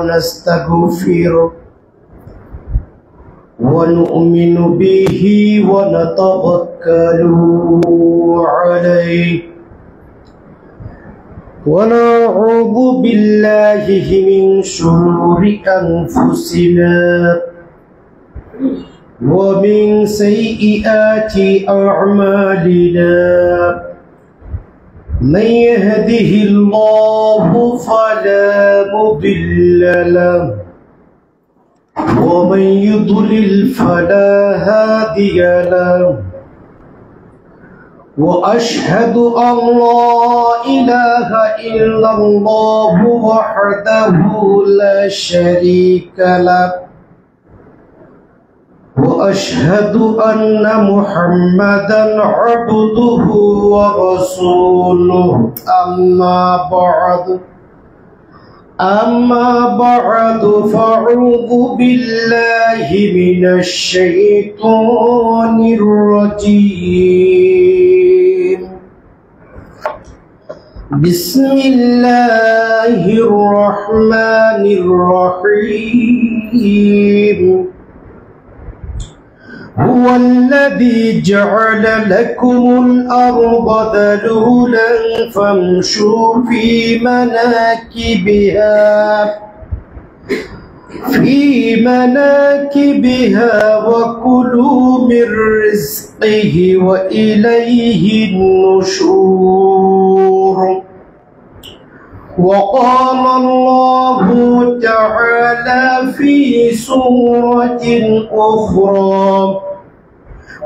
ونستغفره ونؤمن به ونتوكل عليه ونعوذ بالله من شرور أنفسنا ومن سيئات أعمالنا من يهده الله فلا مضل له ومن يضلل فلا هادي له وأشهد أن لا إله إلا الله وحده لا شريك له وأشهد أن محمدا عبده ورسوله أما بعد فأعوذ بالله من الشيطان الرجيم بسم الله الرحمن الرحيم هو الذي جعل لكم الأرض ذلولا فامشوا في مناكبها وكلوا من رزقه وإليه النشور وقال الله تعالى في سورة أخرى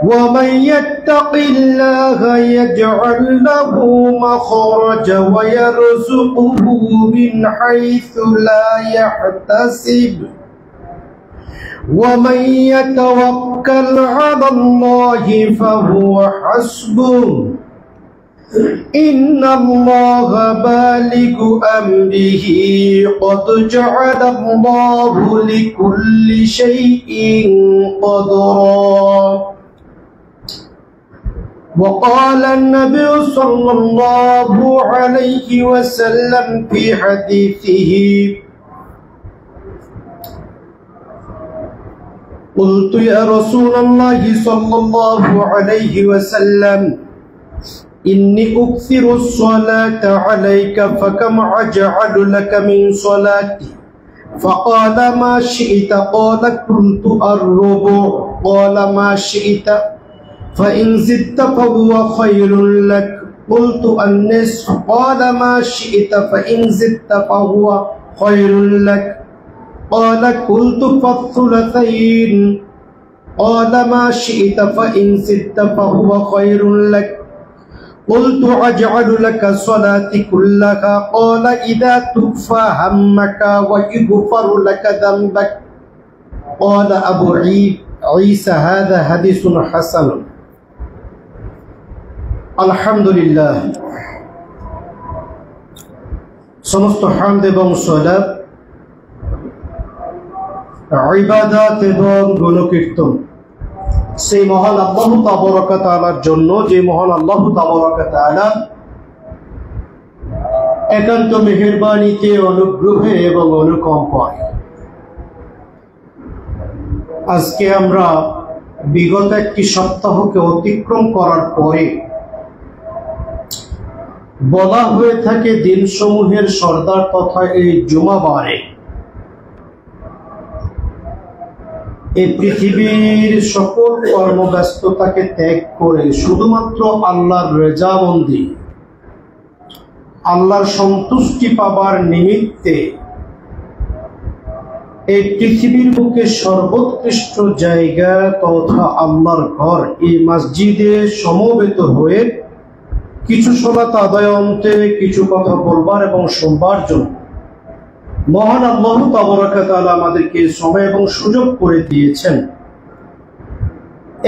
ومن يتق الله يجعل له مخرجا ويرزقه من حيث لا يحتسب ومن يتوكل على الله فهو حسبه إن الله بالغ أمره قد جعل الله لكل شيء قدرا وقال النبي صلى الله عليه وسلم في حديثه قلت يا رسول الله صلى الله عليه وسلم إني أكثر الصلاة عليك فكم أجعل لك من صلاتي فقال ما شئت قال قلت الربع قال ما شئت فإن زدت فهو خير لك قلت النصف قال ما شئت فإن زدت فهو خير لك قال قلت فالثلثين قال ما شئت فإن زدت فهو خير لك قلت أجعل لك الصلاة كلها قال إذا تكفى همك ويغفر لك ذنبك قال أبو عيسى هذا حديث حسن আলহামদুলিল্লাহ সমস্ত হামদ এবং সালাত ইবাদত এবং গুণকীর্তন সেই মহান আল্লাহ তাবারক ওয়া তাআলার জন্য যে মহান আল্লাহ তাবারক ওয়া তাআলা একান্ত মেহেরবানিতে অনুগ্রহে এবং অনুকম্পায় আজকে আমরা বিগত একটি সপ্তাহকে অতিক্রম করার পরে বলা হয়ে থাকে দিনসমূহের সর্দার তথা এই জুমাবারে এই পৃথিবীর সকল কর্মব্যস্ততাকে ত্যাগ করে শুধুমাত্র আল্লাহর রেজামন্দি আল্লাহর সন্তুষ্টি পাবার নিমিত্তে এই পৃথিবীর বুকে সর্বোৎকৃষ্ট জায়গা তথা আল্লাহর ঘর এই মসজিদে সমবেত হয়ে কিছু সালাত আদায় অন্তে কিছু কথা বলবার এবং শুনবার জন্য মহান আল্লাহ তাবারক ওয়া তাআলা আমাদেরকে সময় এবং সুযোগ করে দিয়েছেন।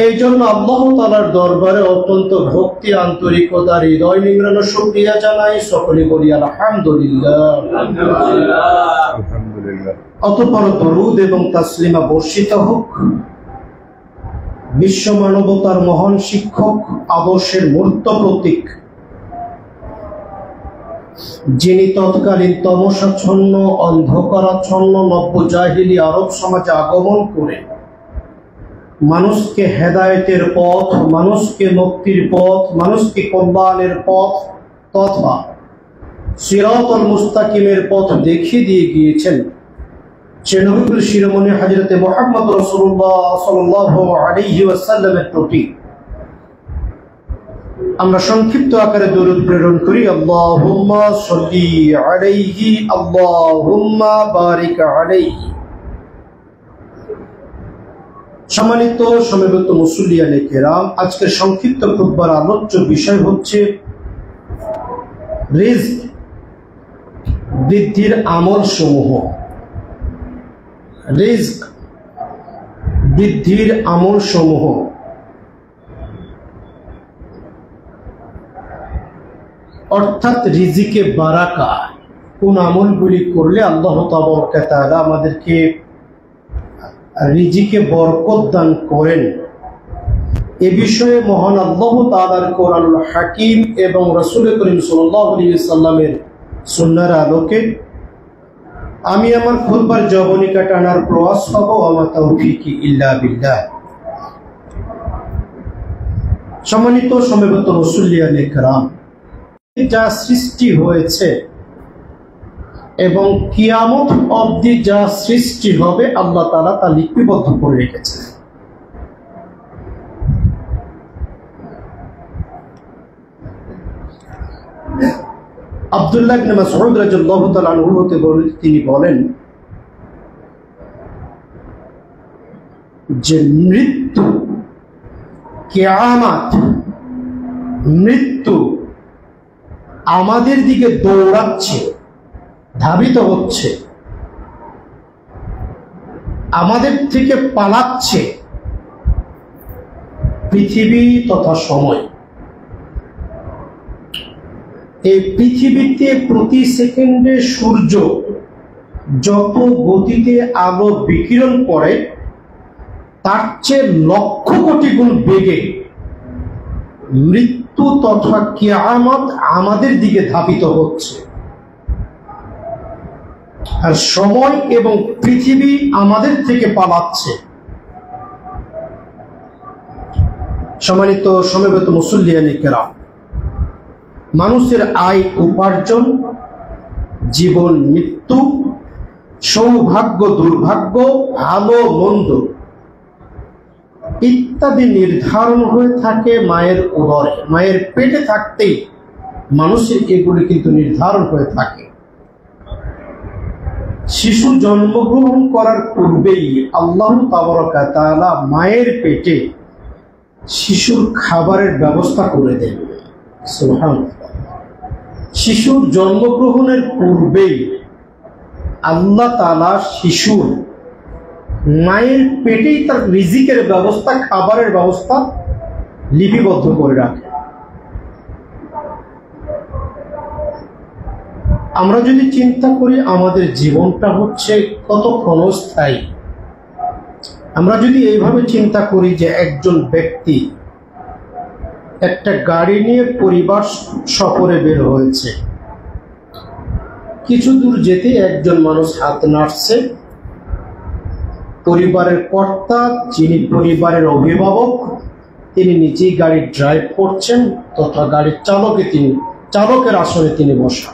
এই জন্য আল্লাহ তাআলার দরবারে অত্যন্ত ভক্তি আন্তরিকতার হৃদয় নিংড়ানো শুকরিয়া জানাই, সকলে বলি আলহামদুলিল্লাহ। অতঃপর দরুদ এবং তাসলিমা বর্ষিত হোক বিশ্ব মানবতার মহান শিক্ষক, আদর্শের মূর্ত প্রতীক যিনি তৎকালীন তমসাচ্ছন্ন অন্ধকারাচ্ছন্ন নব্য জাহিলি আরব সমাজে আগমন করে মানুষকে হেদায়েতের পথ, মানুষকে মুক্তির পথ, মানুষকে কল্যাণের পথ তথা সিরাতুল মুস্তাকিমের পথ দেখিয়ে দিয়ে গিয়েছেন। সে নবীর শিরোমণি হযরতে মুহাম্মদ রাসূলুল্লাহ সাল্লাল্লাহু আলাইহি ওয়াসাল্লামের প্রতি আমরা সংক্ষিপ্ত আকারে দরুদ প্রেরণ করি। আল্লাহুম্মা সাল্লি আলাইহি, আল্লাহুম্মা বারিক আলাইহি। সম্মানিত সমবেত মুসল্লিয়ানে কেরাম, আজকের সংক্ষিপ্ত খুতবার আলোচ্য বিষয় হচ্ছে রিজক বৃদ্ধির আমল সমূহ। রিজক বৃদ্ধির আমল সমূহ। অর্থাৎ রিজিকে বারাকা, কোন আমলগুলি করলে আল্লাহ তাবারক ওয়া তাআলা আমাদেরকে রিজিকে বরকত দান করেন, এ বিষয়ে মহান আল্লাহ তাআলার কোরআনুল হাকিম এবং রাসূল করিম সাল্লাল্লাহু আলাইহি ওয়াসাল্লামের সুন্নাহর আলোকে আমি আমার খুতবার জবনিকা টানার প্রয়াস হব। ওয়া তাওফীকি ইল্লা বিল্লাহ। সম্মানিত সমবেত মুসল্লিয়ানে কেরাম, যা সৃষ্টি হয়েছে এবং কিয়ামত অবধি যা সৃষ্টি হবে আল্লাহ তাআলা তা লিপিবদ্ধ করে রেখেছেন। আব্দুল্লাহ ইবনে মাসউদ রাদিয়াল্লাহু তাআলা আনহু হতে বর্ণিত, তিনি বলেন যে মৃত্যু, কিয়ামত, মৃত্যু আমাদের দিকে দৌড়াচ্ছে, ধাবিত হচ্ছে, আমাদের থেকে পালাচ্ছে পৃথিবী তথা সময়। এই পৃথিবীতে প্রতি সেকেন্ডে সূর্য যত গতিতে আলো বিকিরণ করে তার চেয়ে লক্ষ কোটি গুণ বেগে মৃত্যু তথা কিয়ামত আমাদের দিকে ধাবিত হচ্ছে, আর সময় এবং পৃথিবী আমাদের থেকে পালাচ্ছে। সম্মানিত সমবেত মুসল্লিয়ানে কেরাম, মানুষের আয় উপার্জন, জীবন মৃত্যু, সৌভাগ্য দুর্ভাগ্য, ভালো মন্দ ইত্যাদি নির্ধারণ হয়ে থাকে মায়ের উদরে। মায়ের পেটে থাকতেই মানুষের এগুলি কিন্তু নির্ধারণ হয়ে থাকে। শিশু জন্মগ্রহণ করার পূর্বেই আল্লাহ তাবারক ওয়া তাআলা মায়ের পেটে শিশুর খাবারের ব্যবস্থা করে দেন। সুবহানাল্লাহ। শিশুর জন্মগ্রহণের পূর্বেই আল্লাহ তাআলা শিশুর মায়ের পেটেই তার রিজিকের ব্যবস্থা, খাবারের ব্যবস্থা লিপিবদ্ধ করে রাখে। আমরা যদি চিন্তা করি আমাদের জীবনটা হচ্ছে কত ক্ষণস্থায়ী, আমরা যদি এইভাবে চিন্তা করি যে একজন ব্যক্তি একটা গাড়ি নিয়ে পরিবার সফরে বের হয়েছে, কিছু দূর যেতে একজন মানুষ হাত নাড়ছে, পরিবারের কর্তা যিনি পরিবারের অভিভাবক তিনি নিজেই গাড়ি ড্রাইভ করছেন তথা গাড়ির চালকের আসনে তিনি বসা।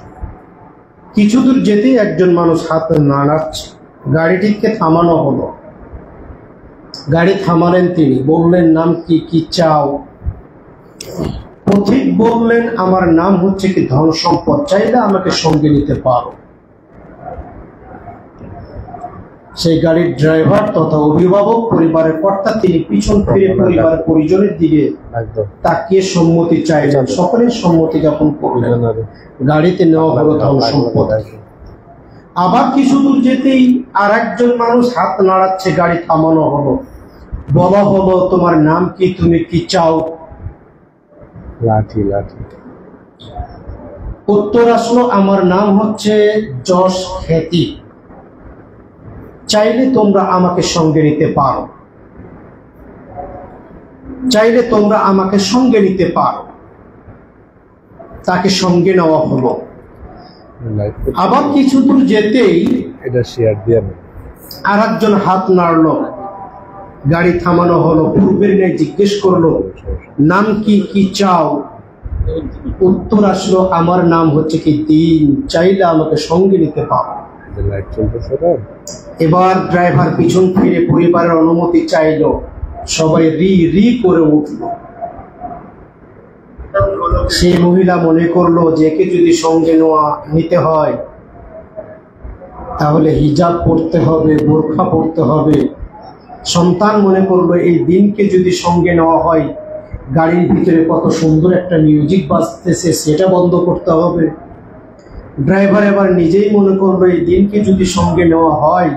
কিছু দূর যেতেই একজন মানুষ হাত নাড়াচ্ছে, গাড়িটিকে থামানো হলো। গাড়ি থামালেন তিনি, বললেন নাম কি, কি চাও? পথিক বললেন আমার নাম হচ্ছে কি ধন সম্পদ, চাইলে আমাকে সঙ্গে নিতে পারো। সেই গাড়ির ড্রাইভার তথা অভিভাবক পরিবারের কর্তা তিনি পিছন ফিরে পরিবারের পরিজনের দিকে তাকিয়ে সম্মতি চাইলেন, সকলের সম্মতি জ্ঞাপন করলেন, গাড়িতে নেওয়া হলো ধন সম্পদ। আবার কিছু দূর যেতেই আর একজন মানুষ হাত নাড়াচ্ছে, গাড়ি থামানো হলো, বলা হলো তোমার নাম কি, তুমি কি চাও? লাঠি লাঠি। উত্তর আসলো আমার নাম হচ্ছে যশ খ্যাতি, চাইলে তোমরা আমাকে সঙ্গে নিতে পারো, চাইলে তোমরা আমাকে সঙ্গে নিতে পারো। তাকে সঙ্গে নেওয়া হলো। আবার কিছু দূর যেতেই এটা শেয়ার দিয়ে আর একজন হাত নাড়লো, গাড়ি থামানো হলো। পূর্বের ন্যায় জিজ্ঞেস করলো, নাম কি, কি চাও? উত্তর আসলো, আমার নাম হচ্ছে কি দিন, চাইলে আমাকে সঙ্গে নিতে পারো। লাইট চলতেছে না। এবার ড্রাইভার পিছন ফিরে পরিবারের অনুমতি চাইলো। সবাই রি রি করে উঠল। সেই মহিলা মনে করলো যে একে যদি সঙ্গে নিতে হয় তাহলে হিজাব পড়তে হবে, বোরখা পড়তে হবে। সন্তান মনে করলো এই দিনকে যদি সঙ্গে নেওয়া হয়, গাড়ির ভিতরে কত সুন্দর একটা মিউজিক বাজতেছে, সেটা বন্ধ করতে হবে। ড্রাইভার এবার নিজেই মনে করলো এই দিনকে যদি সঙ্গে নেওয়া হয়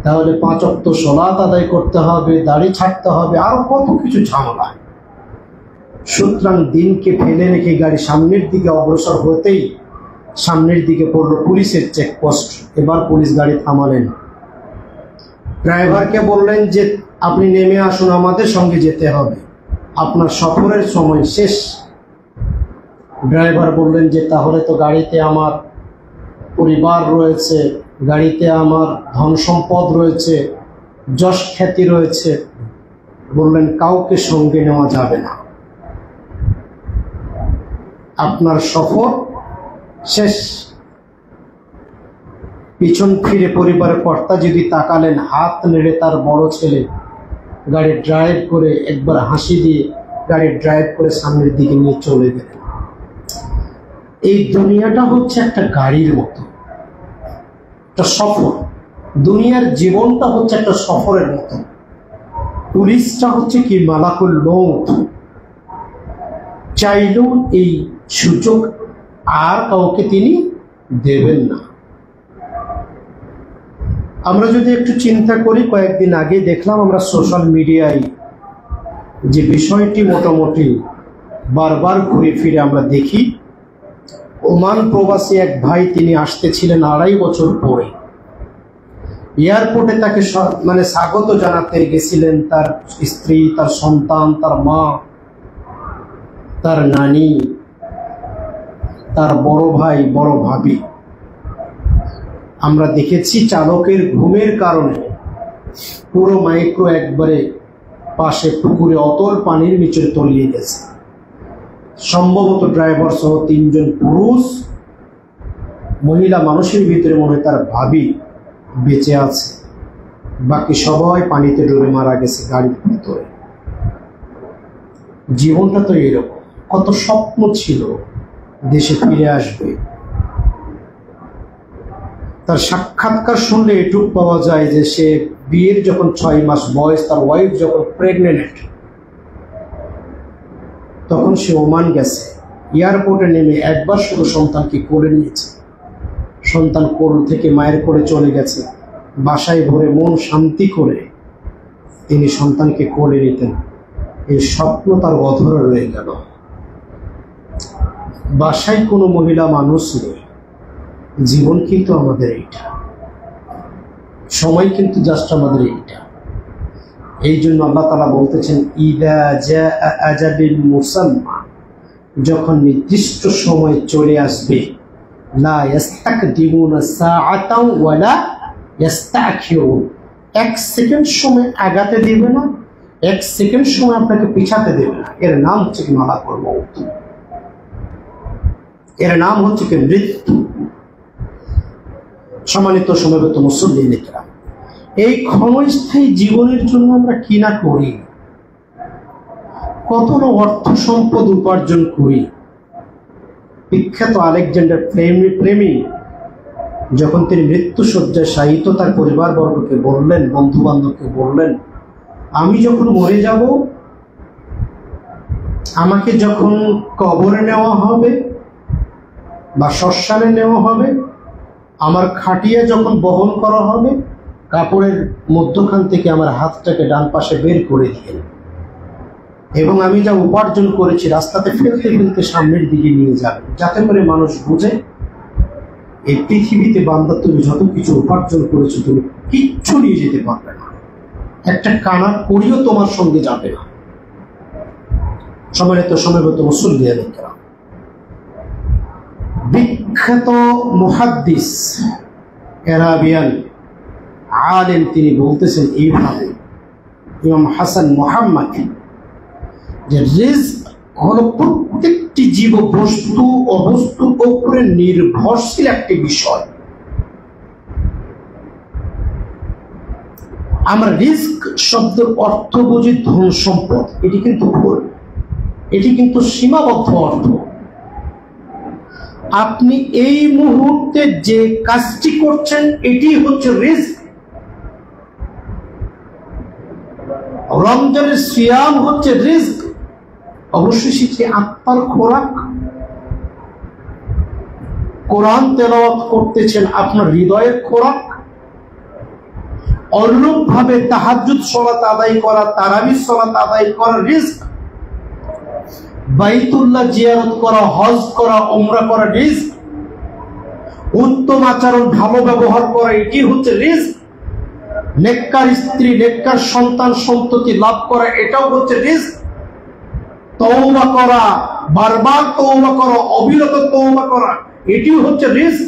তাহলে 5 ওয়াক্ত সালাত আদায় করতে হবে, দাড়ি ছাড়তে হবে, আরো কত কিছু ঝামেলা। সুতরাং দিনকে ফেলে রেখে গাড়ি সামনের দিকে অগ্রসর হতেই সামনের দিকে পড়লো পুলিশের চেকপোস্ট। এবার পুলিশ গাড়ি থামালেন। ড্রাইভারকে বললেন যে আপনি নেমে আসুন, আমাদের সঙ্গে যেতে হবে, আপনার সফরের সময় শেষ। ড্রাইভার বললেন যে তাহলে তো গাড়িতে আমার পরিবার রয়েছে, গাড়িতে আমার ধন সম্পদ রয়েছে, যশ খ্যাতি রয়েছে। বললেন কাউকে সঙ্গে নেওয়া যাবে না, আপনার সফর শেষ। পিছন ফিরে পরিবারের কর্তা যদি তাকালেন, হাত নেড়ে তার বড় ছেলে গাড়ি ড্রাইভ করে একবার হাসি দিয়ে গাড়ি ড্রাইভ করে সামনের দিকে নিয়ে চলে গেলেন। এই দুনিয়াটা হচ্ছে একটা গাড়ির মতো, একটা সফর। দুনিয়ার জীবনটা হচ্ছে একটা সফরের মতো। পুলিশটা হচ্ছে কি মালাকুল মউত, চাইলেও এই সুযোগ আর কাউকে তিনি দেবেন না। আমরা যদি একটু চিন্তা করি, কয়েকদিন আগে দেখলাম আমরা সোশ্যাল মিডিয়ায় যে বিষয়টি মোটামুটি বারবার ঘুরে ফিরে আমরা দেখি, ওমান প্রবাসী এক ভাই তিনি আসতেছিলেন 2.5 বছর পরে। এয়ারপোর্টে তাকে স্বাগত জানাতে গেছিলেন তার স্ত্রী, তার সন্তান, তার মা, তার নানি, তার বড় ভাই, বড় ভাবি। আমরা দেখেছি চালকের ঘুমের কারণে পুরো মাইক্রো একবারে পাশে পুকুরে অতল পানির নিচে তলিয়ে গেছে। সম্ভবত ড্রাইভার সহ 3 জন পুরুষ, মহিলা মানুষের ভিতরে মনে হয় তার ভাবি বেঁচে আছে, বাকি সবাই পানিতে ডুবে মারা গেছে গাড়ির ভিতরে। জীবনটা তো এরকম, কত স্বপ্ন ছিল দেশে ফিরে আসবে। তার সাক্ষাৎকার শুনলে এটুকু পাওয়া যায় যে সে বিয়ের যখন 6 মাস বয়স, তার ওয়াইফ যখন প্রেগনেন্ট, তখন সে ওমান গেছে। এয়ারপোর্টে নেমে একবার শুধু সন্তানকে কোলে নিয়েছে, সন্তান কোল থেকে মায়ের কোলে চলে গেছে। বাসায় ভরে মন শান্তি করে তিনি সন্তানকে কোলে নিতেন। এই স্বপ্ন তার অধরে রয়ে গেল। বাসায় কোনো মহিলা মানুষ নেই। জীবন কিন্তু আমাদের এইটা, সময় কিন্তু জাস্ট আমাদের এইটা। এই জন্য আল্লাহ তাআলা বলতেছেন, ইদা জাআ আজালুল মুসাম্মা, যখন নির্দিষ্ট সময় চলে আসবে, লা ইস্তাকদিমুনা সাআতাও ওয়ালা ইস্তাখিরুন, 1 সেকেন্ড সময় আগাতে দেবে না, 1 সেকেন্ড সময় আপনাকে পিছাতে দেবে না। এর নাম হচ্ছে কি মালাকুল মউত, এর নাম হচ্ছে কি মৃত্যু। সম্মানিত সমবেত মুসল্লিন ইকরাম, এই ক্ষণস্থায়ী জীবনের জন্য আমরা কি না করি, কত না অর্থ সম্পদ উপার্জন করি। বিখ্যাত আলেকজান্ডার প্লেমি যখন তিনি মৃত্যু শয্যায় শায়িত তার পরিবারবর্গকে বললেন, বন্ধু বান্ধবকে বললেন, আমি যখন মরে যাব, আমাকে যখন কবরে নেওয়া হবে বা শ্মশানে নেওয়া হবে, আমার খাটিয়া যখন বহন করা হবে, কাপড়ের মধ্যখান থেকে আমার হাতটাকে ডান পাশে বের করে দিলেন এবং আমি যা উপার্জন করেছি রাস্তাতে ফেলতে ফেলতে সামনের দিকে নিয়ে যাবেন, যাতে করে মানুষ বুঝে এই পৃথিবীতে বান্দা তুমি যত কিছু উপার্জন করেছো তুমি কিচ্ছু নিয়ে যেতে পারবে না, একটা কানা করিও তোমার সঙ্গে যাবে না। সম্মানিত সমবেত মুসল্লিয়ান ইকরাম, বিখ্যাত মুহাদ্দিস এরাবিয়ান আলেম তিনি বলতেছেন এইভাবে, ইমাম হাসান মুহাম্মদ, যে রিজক হলো প্রত্যেকটি জীব বস্তু অবস্তুর উপরে নির্ভরশীল একটি বিষয়। আমরা রিস্ক শব্দের অর্থ বুঝি ধন সম্পদ, এটি কিন্তু ভুল, এটি কিন্তু সীমাবদ্ধ অর্থ। আপনি এই মুহূর্তে যে কাজটি করছেন এটি হচ্ছে রিস্ক। রমজানের সিয়াম হচ্ছে রিস্ক, অবশ্যই সেটি আত্মার খোরাক। কোরআন তেলাওয়াত করতেছেন, আপনার হৃদয়ের খোরাক। অনুরূপ ভাবে তাহাজ্জুদ সালাত আদায় করা, তারাবির সালাত আদায় করা রিস্ক। বাইতুল্লাহ জিয়ারত করা, হজ করা, উমরা করা রিস্ক। উত্তম আচরণ, ভালো ব্যবহার করা, এটি হচ্ছে রিস্ক। নেককার স্ত্রী, নেককার সন্তান সন্ততি লাভ করা, এটাও হচ্ছে রিস্ক। তওবা করা, বারবার তওবা করা, অবিরত তওবা করা, এটিও হচ্ছে রিস্ক।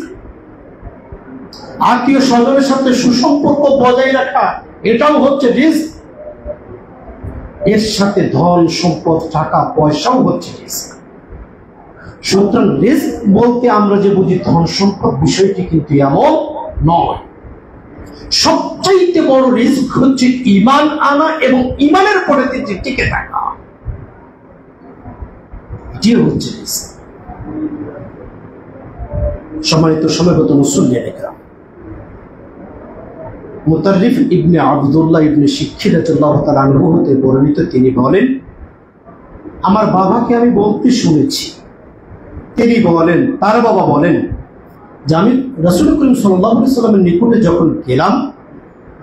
আত্মীয় স্বজনের সাথে সুসম্পর্ক বজায় রাখা, এটাও হচ্ছে রিস্ক। এর সাথে ধন সম্পদ, টাকা পয়সাও হচ্ছে রিস্ক। সুতরাং রিস্ক বলতে আমরা যে বুঝি ধন সম্পদ, বিষয়টি কিন্তু এমন নয়। সবচাইতে বড় রিস্ক হচ্ছে ঈমান আনা এবং ঈমানের পরে টিকে থাকা, এটি হচ্ছে রিস্ক। সম্মানিত সমাগত মুসল্লিয়ানে কেরাম, মুতাররিফ ইবনে আব্দুল্লাহ ইবনে শিক্ষিত রাদিয়াল্লাহু তাআলা আনহু হতে বর্ণিত, তিনি বলেন, আমার বাবাকে আমি বলতে শুনেছি, তিনি বলেন, তার বাবা বলেন যে আমি রাসূল করিম সাল্লাল্লাহু আলাইহি সাল্লামের নিকটে যখন গেলাম,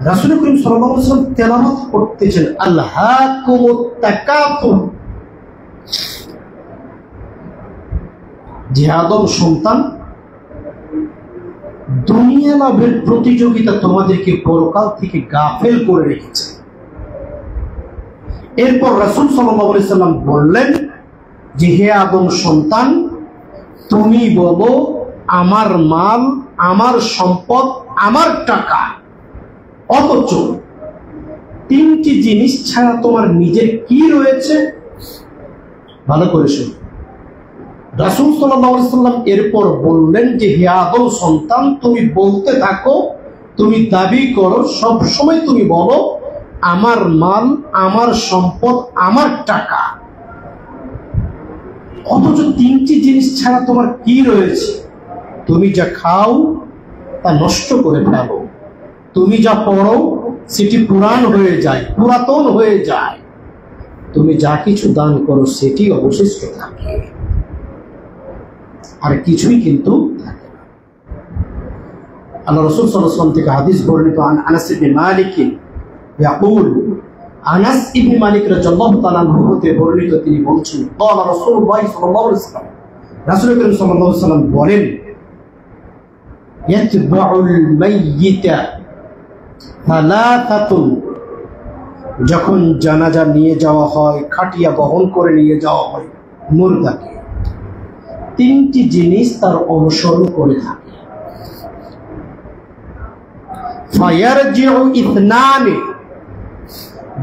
রাসূল করিম সাল্লাল্লাহু আলাইহি সাল্লাম তেলাওয়াত করতেছেন, আল্লাহাকুমুত তাকাতুর, যে আদম সন্তান, দুনিয়া লাভের প্রতিযোগিতা তোমাদেরকে পরকাল থেকে গাফেল করে রেখেছে। এরপর রাসূল সাল্লাল্লাহু আলাইহি সাল্লাম বললেন যে হে আদম সন্তান, তুমি বলো আমার মাল, আমার সম্পদ, আমার টাকা, অথচ তিনটি জিনিস ছাড়া তোমার নিজের কি রয়েছে? ভালো করে শুনো। রাসূল সাল্লাল্লাহু আলাইহি সাল্লাম এরপর বললেন যে হে আদম সন্তান, তুমি বলতে থাকো, তুমি দাবি করো, সব সময় তুমি বলো আমার মাল, আমার সম্পদ, আমার টাকা, অথচ তিনটি জিনিস ছাড়া তোমার কি রয়েছে? তুমি যা খাও তা নষ্ট করে ফেলো, তুমি যা পড়ো সেটি পুরান হয়ে যায়, পুরাতন হয়ে যায়, তুমি যা কিছু দান করো সেটি অবশিষ্ট থাকে, আর কিছুই কিন্তু থাকে না। আল্লাহ রাসূল সাল্লাল্লাহু আলাইহি ওয়াসাল্লাম থেকে হাদিস বর্ণিত, আনাস ইবনে মালিক ইয়াকুল, আনাস ইবনে মালিক রাদিয়াল্লাহু তাআলা আনহু হতে বর্ণিত, তিনি বলছেন, ক্বালা রাসূলুল্লাহ সাল্লাল্লাহু আলাইহি ওয়াসাল্লাম, রাসূল করিম সাল্লাল্লাহু আলাইহি ওয়াসাল্লাম বলেন, ইয়াতবাউল মাইয়িতা সালাসাতুন, যখন জানাজা নিয়ে যাওয়া হয়, খাটিয়া বহন করে নিয়ে যাওয়া হয় মুর্দাকে, তিনটি জিনিস তার অনুসরণ করে থাকে। ফায়ারজিউ ইথনানি,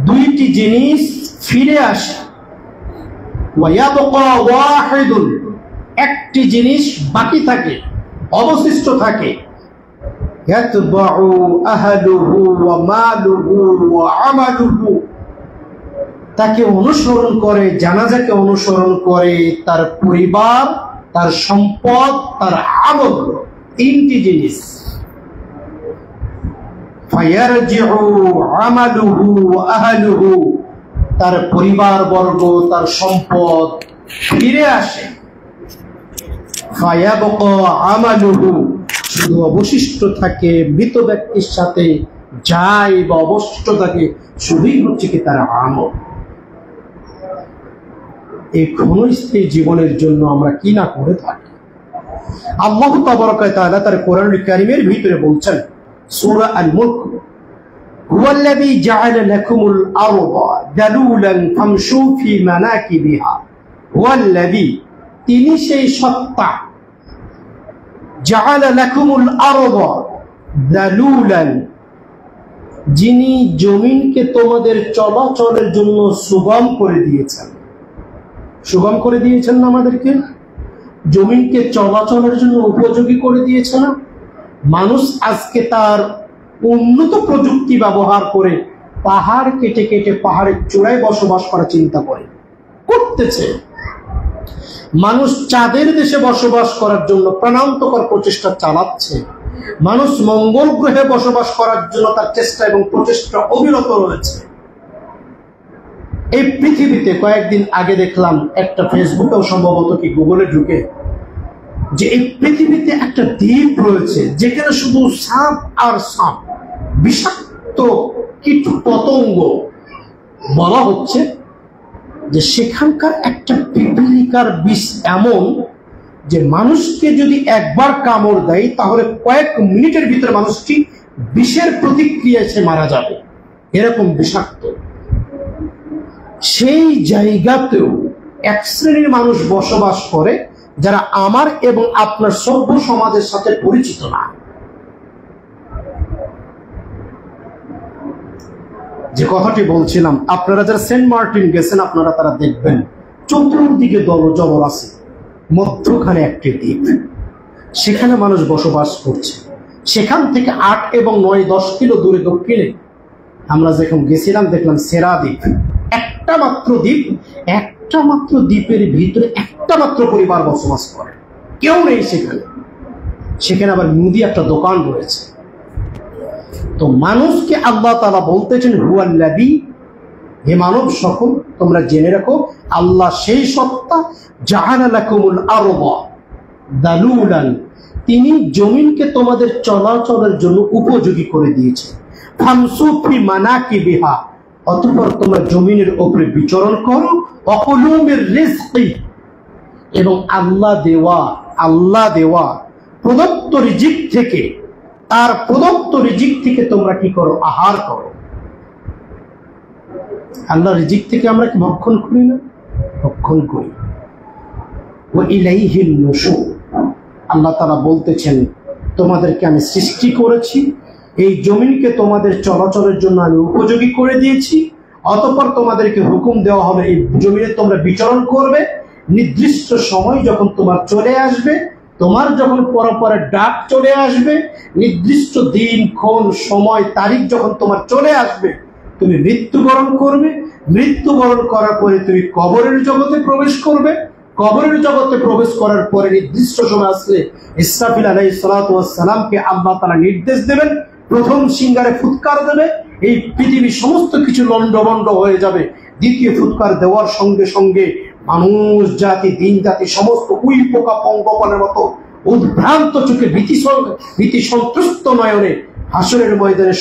দুইটি জিনিস ফিরে আসে। ওয়ায়াবকা ওয়াহিদুন, একটি জিনিস বাকি থাকে, অবশিষ্ট থাকে। ইয়াতবাউ আহলুহু ওয়া মালুহু ওয়া আমালুহু, তাকে অনুসরণ করে, জানাজাকে অনুসরণ করে তার পরিবার, তার সম্পদ, তার আমল, তিনটি জিনিস। ফায়ারজিউ আমালুহু ওয়া আহলুহু, তার পরিবার বর্গ, তার সম্পদ ফিরে আসে। ফায়াবকা আমালুহু, শুধু অবশিষ্ট থাকে মৃত ব্যক্তির সাথে যাই বা অবশিষ্ট থাকে শুধুই হচ্ছে কি তার আমল। এই ক্ষণস্থায়ী জীবনের জন্য আমরা কি না করে থাকি। আল্লাহ তাবারাক ওয়া তাআলা তার কোরআনুল কারীমের ভিতরে বলছেন, সূরা আল-মুলক, হুয়াল্লাযী জাআলা লাকুমুল আরদা যালুলান ফামশু ফি মানাকিবিহা, হুয়াল্লাযী, তিনি সেই সত্তা, জাআলা লাকুমুল আরদা যালুলান, যিনি জমিনকে তোমাদের চলাচলের জন্য সুগম করে দিয়েছেন। সুগম করে দিয়েছেন না আমাদেরকে? জমিনকে চলাচলের জন্য উপযোগী করে দিয়েছে না? মানুষ আজকে তার উন্নত প্রযুক্তি ব্যবহার করে পাহাড় কেটে কেটে পাহাড়ের চূড়ায় বসবাস করার চিন্তা করতেছে। মানুষ চাঁদের দেশে বসবাস করার জন্য প্রাণান্তকর প্রচেষ্টা চালাচ্ছে। মানুষ মঙ্গল গ্রহে বসবাস করার জন্য তার চেষ্টা এবং প্রচেষ্টা অবিরত রয়েছে। এই পৃথিবীতে কয়েকদিন আগে দেখলাম একটা ফেসবুকেও সম্ভবত কি গুগলে ঢুকে, যে এই পৃথিবীতে একটা দ্বীপ রয়েছে যেখানে শুধু সাপ আর সাপ, বিষাক্ত কীট পতঙ্গ। বলা হচ্ছে যে সেখানকার একটা পিপিলিকার বিষ এমন যে মানুষকে যদি একবার কামড় দেয় তাহলে কয়েক মিনিটের ভিতরে মানুষটি বিষের প্রতিক্রিয়ায় সে মারা যাবে, এরকম বিষাক্ত। সেই জায়গাতেও এক শ্রেণীর মানুষ বসবাস করে যারা আমার এবং আপনার সভ্য সমাজের সাথে পরিচিত না। যে কথাটি বলছিলাম, আপনারা যারা সেন্ট মার্টিন গেছেন আপনারা তারা দেখবেন চতুর্দিকে জবর আছে, মধ্যখানে একটি দ্বীপ, সেখানে মানুষ বসবাস করছে। সেখান থেকে 8 এবং 9-10 কিলো দূরে দক্ষিণে আমরা যখন গেছিলাম দেখলাম সেরা দ্বীপ, একটা মাত্র দ্বীপ, একটা মাত্র দ্বীপের ভিতরে একটা মাত্র পরিবার বসবাস করে, কেউ নেই সেখানে। সেখানে আবার মুদি একটা দোকান রয়েছে। তো মানুষকে আল্লাহ তাআলা বলতেছেন হুয়াল্লাযী, হে মানব সকল তোমরা জেনে রাখো আল্লাহ সেই সত্তা, জাআলা লাকুমুল আরদা যালুলান, তিনি জমিনকে তোমাদের চলাচলের জন্য উপযোগী করে দিয়েছেন। ফামসু ফি মানাকিবিহা, অতঃপর তোমরা জমিনের উপরে বিচরণ করো। ওয়াকুলু মির রিজকি, এবং আল্লাহ দেওয়া প্রদত্ত রিজিক থেকে, তার প্রদত্ত রিজিক থেকে তোমরা কি করো? আহার করো। আল্লাহ রিজিক থেকে আমরা কি ভক্ষণ করি না? ভক্ষণ করি। ওয়া ইলাইহিন নুশুর, আল্লাহ তাআলা বলতেছেন তোমাদেরকে আমি সৃষ্টি করেছি, এই জমিনকে তোমাদের চলাচলের জন্য আমি উপযোগী করে দিয়েছি। অতঃপর তোমাদেরকে হুকুম দেওয়া হবে এই জমিনে তোমরা বিচরণ করবে। নির্দিষ্ট সময় যখন তোমার চলে আসবে, তোমার যখন পরপরে ডাক চলে আসবে, নির্দিষ্ট দিন ক্ষণ সময় তারিখ যখন তোমার চলে আসবে, তুমি মৃত্যুবরণ করবে। মৃত্যুবরণ করার পরে তুমি কবরের জগতে প্রবেশ করবে। কবরের জগতে প্রবেশ করার পরে নির্দিষ্ট সময় আসলে ইসরাফিল আলাইহিস সালাতু ওয়াস সালামকে আল্লাহ তাআলা নির্দেশ দেবেন, প্রথম সিঙ্গারে ফুৎকার দেবে, এই পৃথিবী সমস্ত কিছু লন্ডভন্ড হয়ে যাবে। দ্বিতীয় ফুৎকার দেওয়ার সঙ্গে সঙ্গে মানুষ জাতি, দিন জাতি সমস্ত উই পোকা পঙ্গপালের মতো উদ্ভ্রান্ত চোখে ভীতি সন্ত্রস্ত নয়নে হাসরের ময়দানে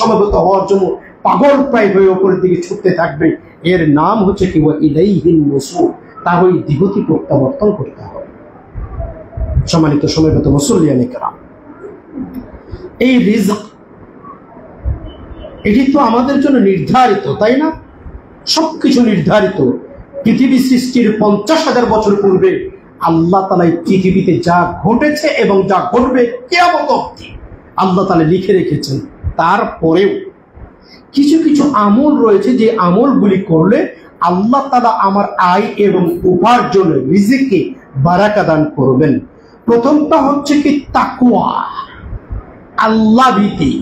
সমবেত হওয়ার জন্য পাগল প্রায় হয়ে উপরের দিকে ছুটতে থাকবে। এর নাম হচ্ছে কি ওয়া ইলাইহিন নুশুর, তার ওই দিগতি প্রত্যাবর্তন করতে হবে। সম্মানিত সমবেত মুসল্লিয়ানে কেরাম, এই রিজক এটি তো আমাদের জন্য নির্ধারিত, তাই না? সবকিছু নির্ধারিত। পৃথিবী সৃষ্টির 50,000 বছর পূর্বে আল্লাহ তাআলা এই পৃথিবীতে যা ঘটেছে এবং যা ঘটবে কিয়ামত অবধি আল্লাহ তাআলা লিখে রেখেছেন। তারপরেও কিছু কিছু আমল রয়েছে যে আমলগুলি করলে আল্লাহ তাআলা আমার আয় এবং উপার্জনে রিজিকে বারাকা দান করবেন। প্রথমটা হচ্ছে কি তাকওয়া, আল্লাহ ভীতি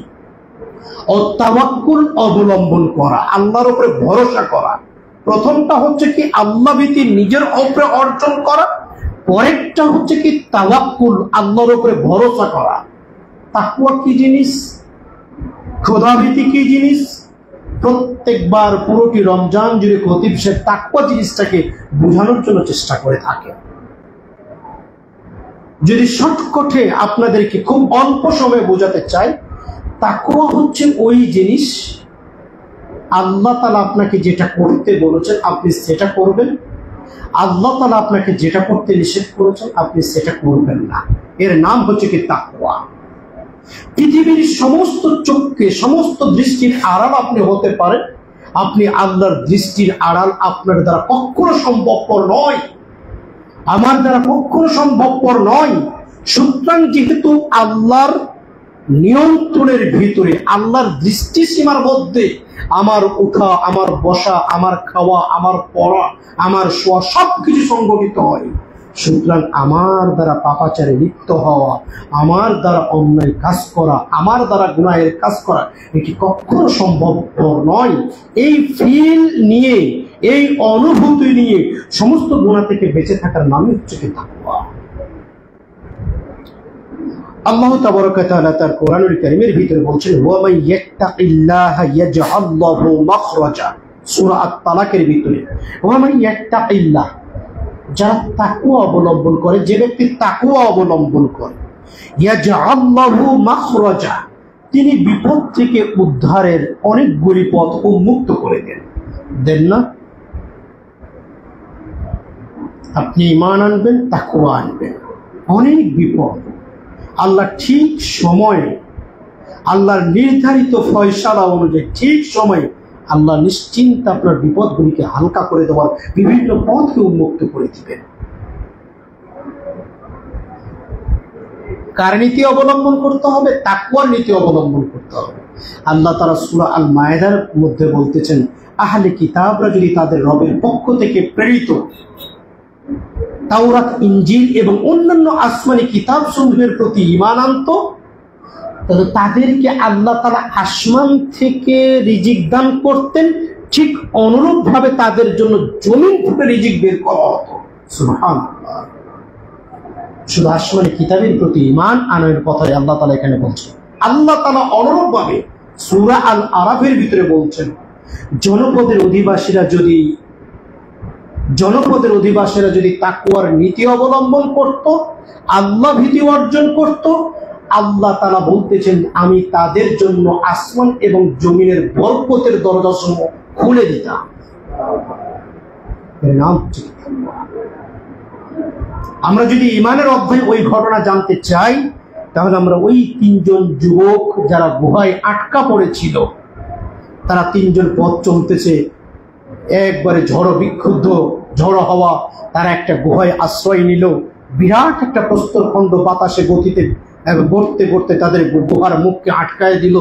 ও তাওয়াক্কুল অবলম্বন করা, আল্লাহর উপরে ভরসা করা। প্রথমটা হচ্ছে কি আল্লাহ ভীতি নিজের উপরে অর্জন করা, পরেরটা হচ্ছে কি তাওয়াক্কুল, আল্লাহর উপরে ভরসা করা। তাকওয়া কি জিনিস? খোদা ভীতি কি জিনিস? প্রত্যেকবার পুরোটি রমজান জুড়ে খতিব সাহেব তাকওয়া জিনিসটাকে বোঝানোর জন্য চেষ্টা করে থাকে। যদি শর্টকাটে আপনাদেরকে খুব অল্প সময়ে বোঝাতে চাই, তাকওয়া হচ্ছে ওই জিনিস আল্লাহ তাআলা আপনাকে যেটা করতে বলেছেন আপনি সেটা করবেন, আল্লাহ তাআলা আপনাকে যেটা করতে নিষেধ করেছেন আপনি সেটা করবেন না। এর নাম হচ্ছে কি তাকওয়া। পৃথিবীর সমস্ত চোখকে, সমস্ত দৃষ্টির আড়াল আপনি হতে পারেন, আপনি আল্লাহর দৃষ্টির আড়াল আপনার দ্বারা কখনো সম্ভবপর নয়, আমার দ্বারা কখনো সম্ভবপর নয়। সুতরাং যেহেতু আল্লাহর নিয়ন্ত্রণের ভিতরে, আল্লাহর দৃষ্টি সীমার মধ্যে আমার উঠা, আমার বসা, আমার খাওয়া, আমার পড়া, আমার শোয়া সবকিছু সংগঠিত হয়, সুতরাং আমার দ্বারা পাপাচারে লিপ্ত হওয়া, আমার দ্বারা অন্যায় কাজ করা, আমার দ্বারা গুনাহের কাজ করা এটি কখনো সম্ভব নয়। এই ফিল নিয়ে, এই অনুভূতি নিয়ে সমস্ত গুনাহ থেকে বেঁচে থাকার নামই হচ্ছে কি তাকওয়া। আল্লাহ তাবারাকা ওয়া তাআলা তার কোরআনুল কারীমের ভিতরে বলছেন, ওয়া মান ইয়াত্তাকিল্লাহা ইয়াজআল লাহু মাখরাজা, সূরা আত-তালাকের ভিতরে, ওয়া মান ইয়াত্তাকিল্লাহ, যারা তাকওয়া অবলম্বন করে, যে ব্যক্তি তাকওয়া অবলম্বন করে, ইয়াজআল লাহু মাখরাজা, তিনি বিপদ থেকে উদ্ধারের অনেকগুলি পথ উন্মুক্ত করে দেন না? আপনি ঈমান আনবেন, তাকওয়া আনবেন, অনেক বিপদ আল্লাহ ঠিক সময়ে, আল্লাহর নির্ধারিত ফয়সালা অনুযায়ী ঠিক সময়ে আল্লাহ নিশ্চিন্তে আপনার বিপদগুলিকে হালকা করে দেওয়ার বিভিন্ন পথকে উন্মুক্ত করে দিবেন। কার নীতি অবলম্বন করতে হবে? তাকওয়ার নীতি অবলম্বন করতে হবে। আল্লাহ তাআলা সূরা আল মায়েদার মধ্যে বলতেছেন, আহলে কিতাবরা যদি তাদের রবের পক্ষ থেকে প্রেরিত তাওরাত, ইনজিল এবং অন্যান্য আসমানি কিতাব সমূহের প্রতি ঈমান আনত, তাহলে তাদেরকে আল্লাহ তাআলা আসমান থেকে রিজিক দান করতেন, ঠিক অনুরূপ ভাবে তাদের জন্য জমিন থেকে রিজিক বের করা হতো। সুবহানাল্লাহ। শুধু আসমানি কিতাবের প্রতি ঈমান আনার কথাই আল্লাহ তাআলা এখানে বলছেন। আল্লাহ তাআলা অনুরূপ ভাবে সূরা আল আরাফের ভিতরে বলছেন, জনপদের অধিবাসীরা যদি তাকওয়ার নীতি অবলম্বন করত, আল্লাহ ভীতি অর্জন করত, আল্লাহ তাআলা বলতেছেন আমি তাদের জন্য আসমান এবং জমিনের বরকতের দরজাসমূহ খুলে দিতাম। আমরা যদি ঈমানের অধ্যায় ওই ঘটনা জানতে চাই, তাহলে আমরা ওই তিনজন যুবক যারা গুহায় আটকা পড়েছিল, তারা তিনজন পথ চলতেছে, একবারে ঝড়ো হাওয়া, তারা একটা গুহায় আশ্রয় নিল। বিরাট একটা প্রস্তরখণ্ড বাতাসে গতিতে গড়তে গড়তে তাদের গুহার মুখকে আটকায় দিল।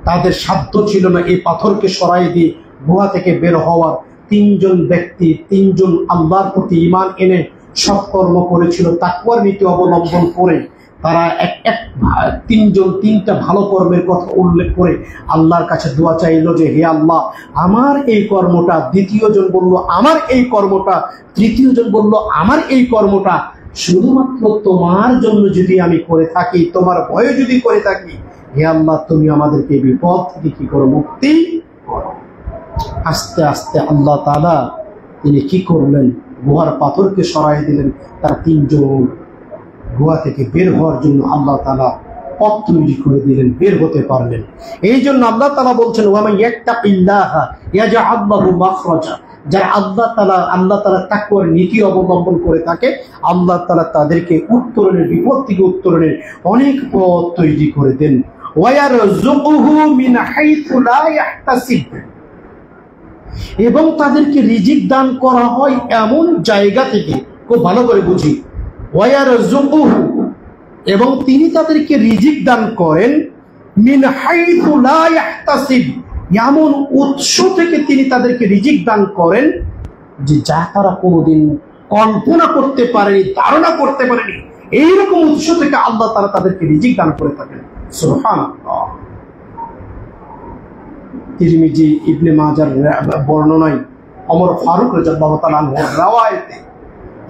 তাদের সাধ্য ছিল না এই পাথরকে সরাই দিয়ে গুহা থেকে বের হওয়ার। তিনজন ব্যক্তি, তিনজন আল্লাহর প্রতি ঈমান এনে সৎকর্ম করেছিল, তাকওয়ার নীতি অবলম্বন করে তারা তিনটা ভালো কর্মের কথা উল্লেখ করে আল্লাহর কাছে দোয়া চাইল যে হে আল্লাহ, আমার এই কর্মটা, দ্বিতীয়জন বলল আমার এই কর্মটা, তৃতীয়জন বলল আমার এই কর্মটা শুধুমাত্র তোমার জন্য যদি আমি করে থাকি, তোমার ভয়ে যদি করে থাকি, হে আল্লাহ তুমি আমাদেরকে বিপদ থেকে কি করো, মুক্তি করো। আস্তে আস্তে আল্লাহ তাআলা তিনি কি করলেন, গুহার পাথরকে সরাই দিলেন। তার তিনজন গুহা থেকে বের হওয়ার জন্য আল্লাহ তাআলা পথ তৈরি করে দিলেন, বের হতে পারলেন। এই জন্য আল্লাহ তাআলা বলছেন, ওয়া মান ইয়াত্তাকিল্লাহা ইয়াজআল লাহু মাখরাজা, যারা আল্লাহ তাআলা তাকওয়ার নীতি অবলম্বন করে থাকে, আল্লাহ তাআলা তাদেরকে উত্তরণের, বিপদ থেকে উত্তরণের অনেক পথ তৈরি করে দেন। ওয়া ইয়ারযুকুহু মিন হাইথু লা ইয়াহতাসিব, এবং তাদেরকে রিজিক দান করা হয় এমন জায়গা থেকে, খুব ভালো করে বুঝি, ওয়া ইয়ারযুকুহু, এবং তিনি তাদেরকে রিজিক দান করেন মিন হাইথু লা ইয়াহতাসিব, এমন উৎস থেকে তিনি তাদেরকে রিজিক দান করেন যে যা তারা কোনোদিন কল্পনা করতে পারেনি, ধারণা করতে পারেনি। এইরকম উৎস থেকে আল্লাহ তাআলা তাদেরকে রিজিক দান করে থাকেন। সুবহানাল্লাহ। তিরমিজি, ইবনে মাজার বর্ণনায় ওমর ফারুক রাদিয়াল্লাহু তাআলা আনহুর রাওয়ায়াতে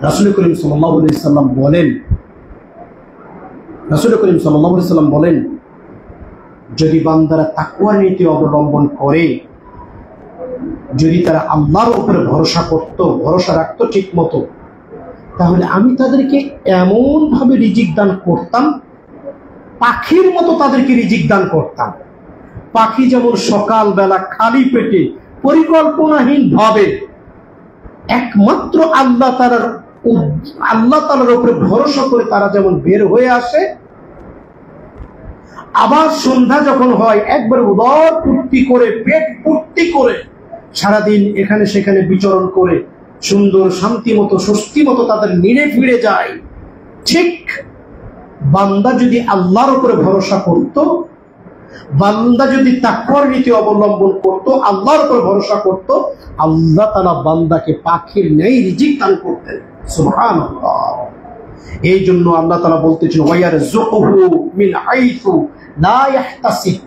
রাসূল করিম সাল্লাল্লাহু আলাইহি সাল্লাম বলেন, যদি বান্দারা তাকওয়ার নীতি অবলম্বন করে, যদি তারা আল্লাহর উপরে ভরসা রাখতো ঠিক মতো, তাহলে আমি তাদেরকে এমন ভাবে রিজিক দান করতাম, পাখির মতো তাদেরকে রিজিক দান করতাম। পাখি যেমন সকালবেলা খালি পেটে পরিকল্পনাহীন ভাবে একমাত্র আল্লাহ তাআলার উপরে ভরসা করে তারা যেমন বের হয়ে আসে, আবার সন্ধ্যা যখন হয় একবার উদর পূর্তি করে, পেট পূর্তি করে সারাদিন এখানে সেখানে বিচরণ করে সুন্দর শান্তি মতো, স্বস্তি মতো তাদের নিরে ফিরে যায়, ঠিক বান্দা যদি আল্লাহর উপরে ভরসা করত, বান্দা যদি তাকওয়ার নীতি অবলম্বন করত, আল্লাহর উপরে ভরসা করত, আল্লাহ তাআলা বান্দাকে পাখির ন্যায় রিজিক দান করতেন। সুবহানাল্লাহ। এই জন্য আল্লাহ তাআলা বলতেছেন ওয়ায়ারযুকুহু মিন হাইসু লা ইয়াহতাসিব,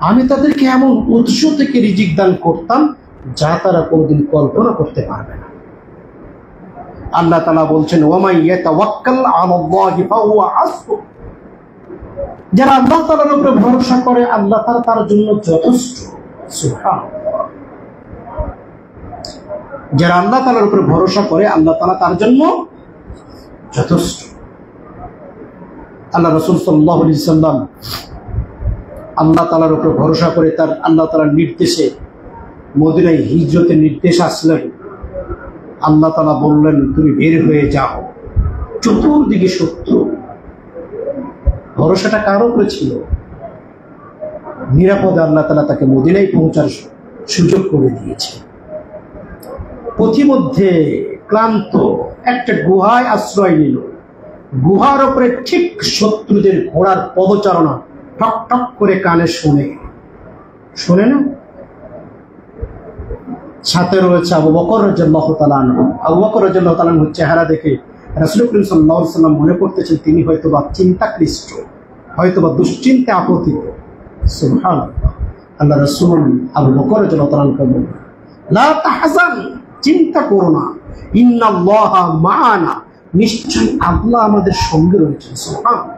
আমি তাদেরকে এমন উৎস থেকে রিজিক দান করতাম যা তারা কোনদিন কল্পনা করতে পারবে না। আল্লাহ তাআলা বলছেন ওয়ামান ইয়াতাওয়াক্কাল আলাল্লাহি ফাহুয়া হাসবুহ, যারা আল্লাহ তাআলার উপরে ভরসা করে আল্লাহ তাআলা তার জন্য যথেষ্ট। সুবহানাল্লাহ। যারা আল্লাহ তাআলার উপরে ভরসা করে আল্লাহ তাআলা তার জন্য যথেষ্ট। আল্লাহ রাসূল সাল্লাল্লাহু আলাইহি সাল্লাম আল্লাহ তাআলার উপরে ভরসা করে তার আল্লাহ তাআলার নির্দেশে মদিনায় হিজরতের নির্দেশ আসলেন। আল্লাহ তাআলা বললেন তুমি বের হয়ে যাও, চতুর্দিকে শত্রু। ভরসাটা কার উপরে ছিল? নিরাপদে আল্লাহ তাআলা তাকে মদিনায় পৌঁছার সুযোগ করে দিয়েছে। পথিমধ্যে ক্লান্ত একটা গুহায় আশ্রয় নিল। গুহার উপরে ঠিক শত্রুদের ঘোড়ার পদচারণা ঠক ঠক করে কানে শোনে না? সাথে রয়েছে আবু বকর রাদিয়াল্লাহু তাআলা আনহু। আবু বকর রাদিয়াল্লাহু তাআলা আনহুর চেহারা দেখে রাসূল করিম সাল্লাল্লাহু আলাইহি ওয়াসাল্লাম মনে করতেছেন তিনি হয়তোবা চিন্তাক্লিষ্ট, হয়তোবা দুশ্চিন্তে আপতিত। সুবহানাল্লাহ। আল্লাহ রাসূল আবু বকর রাদিয়াল্লাহু তাআলা আনহুকে বললেন লা তাহজান, চিন্তা করো না, ইন্নাল্লাহা মা'ানা, নিশ্চয়ই আল্লাহ আমাদের সঙ্গে রয়েছেন। সুবহানাল্লাহ।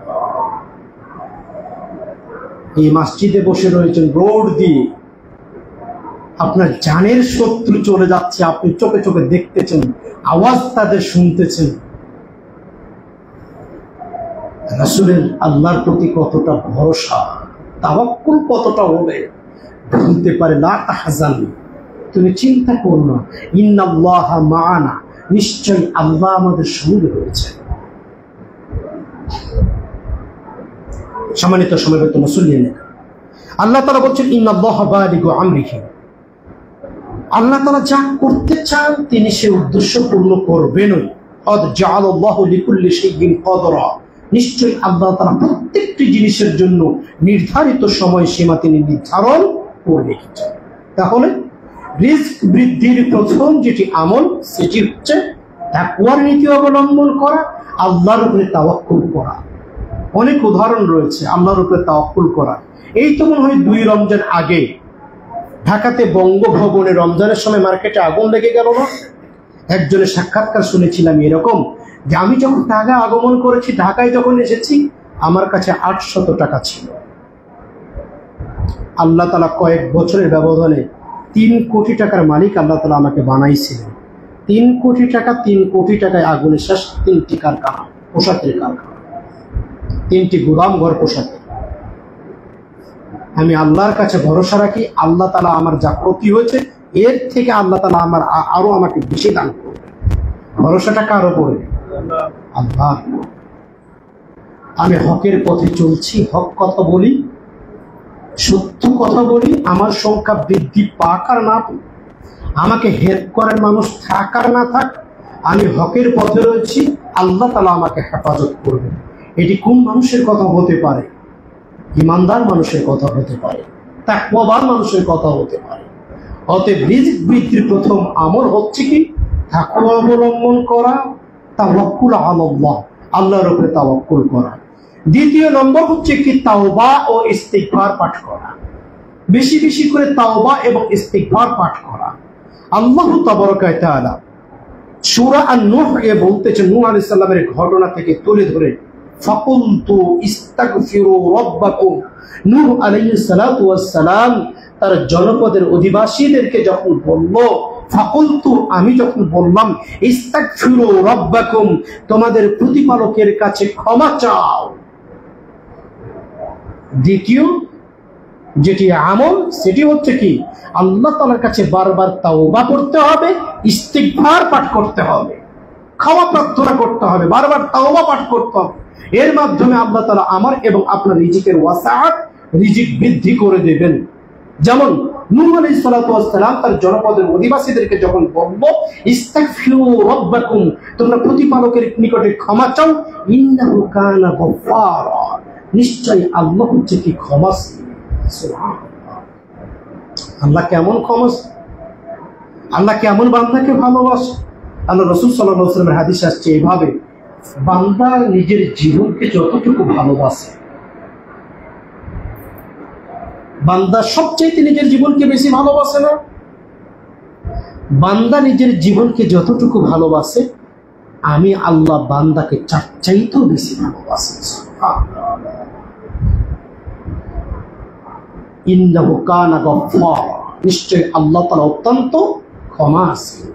এই মসজিদে বসে রয়েছেন রোড দিয়ে, আপনার জানের শত্রু চলে যাচ্ছে, আপনি চোখে চোখে দেখতেছেন, আওয়াজ তাদের শুনতেছেন। রাসূলের আল্লাহর প্রতি কতটা ভরসা, তাওয়াক্কুল কতটা হবে বলতে পারে লা তাহজান, তুমি চিন্তা করো না, ইন্নাল্লাহা মা'ানা, নিশ্চয়ই আল্লাহ আমাদের সঙ্গে রয়েছে। সম্মানিত সমবেত মুসল্লিন, আল্লাহ তাআলা বলছেন ইন্নাল্লাহা বালিগু আমরিহি, আল্লাহ তাআলা যা করতে চান তিনি সে উদ্দেশ্য পূর্ণ করবেনই। কদ জাআলাল্লাহু লিকুল্লি শাইইন কদরা, নিশ্চয়ই আল্লাহ তাআলা প্রত্যেকটি জিনিসের জন্য নির্ধারিত সময়সীমা তিনি নির্ধারণ করে রেখেছেন। তাহলে রিজক বৃদ্ধির প্রথম যেটি আমল সেটি হচ্ছে তাকওয়ার নীতি অবলম্বন করা, আল্লাহর উপরে তাওয়াক্কুল করা। অনেক উদাহরণ রয়েছে আল্লাহর উপরে তাওয়াক্কুল করা। এই তো মনে হয় 2 রমজান আগে ঢাকাতে বঙ্গভবনে রমজানের সময় মার্কেটে আগুন লেগে গেল না? একজনের সাক্ষাৎকার শুনেছিলাম এরকম যে আমি যখন ঢাকা আগমন করেছি, ঢাকায় যখন এসেছি আমার কাছে 800 টাকা ছিল। আল্লাহ তাআলা কয়েক বছরের ব্যবধানে 3 কোটি টাকার মালিক আল্লাহ তাআলা আমাকে বানাইছিলেন। 3 কোটি টাকা, 3 কোটি টাকায় আগুনে শেষ 3টি কারখানা, পোশাকের কারখানা, 3টি গোদাম ঘর পোশাকের। আমি আল্লাহর কাছে ভরসা রাখি, আল্লাহ তাআলা আমার যা ক্ষতি হয়েছে এর থেকে আল্লাহ তাআলা আমার আরো আমাকে বেশি দান করবে। ভরসাটা কার উপরে? আল্লাহ। আমি হকের পথে চলছি, হক কথা বলি, সত্য কথা বলি, আমার সংখ্যা বৃদ্ধি পাক আর না পাক, আমাকে হেল্প করার মানুষ থাক আর না থাক, আমি হকের পথে রয়েছি, আল্লাহ তাআলা আমাকে হেফাজত করবে। এটি কোন মানুষের কথা হতে পারে? ইমানদার মানুষের কথা হতে পারে, তাকওয়াবান মানুষের কথা হতে পারে। অতএব রিজক বৃদ্ধির প্রথম আমল হচ্ছে কি? তাকওয়া অবলম্বন করা, তাওয়াক্কুল আলাল্লাহ, আল্লাহর উপরে তাওয়াক্কুল করা। দ্বিতীয় নম্বর হচ্ছে কি? তাওবা ও ইস্তিগফার পাঠ করা। বেশি বেশি করে তাওবা এবং ইস্তিগফার পাঠ করা। আল্লাহ তাবারাকা ওয়া তাআলা সূরা আন-নূহ এ বলতেছেন, নূহ আলাইহিস সালামের ঘটনা থেকে তুলে ধরে, ফাকুলতু ইস্তাগফিরু রাব্বাকুম, নূহ আলাইহিস সালাতু ওয়াস সালাম তার জনপদের অধিবাসীদেরকে যখন বলল, ফাকুলতু, আমি যখন বললাম, ইস্তাগফিরু রাব্বাকুম, তোমাদের প্রতিপালকের কাছে ক্ষমা চাও। দ্বিতীয় যেটি আমল সেটি হচ্ছে কি? আল্লাহ তাআলার কাছে বারবার তাওবা করতে হবে, ইস্তিগফার পাঠ করতে হবে, ক্ষমা প্রার্থনা করতে হবে, বারবার তাওবা পাঠ করতে হবে। এর মাধ্যমে আল্লাহ তাআলা আমার এবং আপনার রিজিকের ওয়াসাআত, রিজিক বৃদ্ধি করে দেবেন। যেমন নূহ আলাইহিস সালাতু ওয়াস সালাম তার জনপদের অধিবাসীদেরকে যখন বলল ইস্তাগফিরু রাব্বাকুম, তোমরা প্রতিপালকের নিকটে ক্ষমা চাও, ইন্নাহু কানা গফফারা, নিশ্চয়ই আল্লাহ হচ্ছে কি ক্ষমাশীল। সুবহানাল্লাহ। আল্লাহ কেমন ক্ষমাশীল, আল্লাহ কেমন বান্দাকে ভালোবাসে। আল্লাহ রাসূল সাল্লাল্লাহু আলাইহি ওয়াসাল্লামের হাদিস আসছে এভাবে, বান্দা নিজের জীবনকে যতটুকু ভালোবাসে, বান্দা সবচাইতে নিজের জীবনকে বেশি ভালোবাসে না? বান্দা নিজের জীবনকে যতটুকু ভালোবাসে, আমি আল্লাহ বান্দাকে চার চাইতেও বেশি ভালোবাসি। ইন্নাহু কানা গফফারা, নিশ্চয় আল্লাহ তাআলা অত্যন্ত ক্ষমাশীল।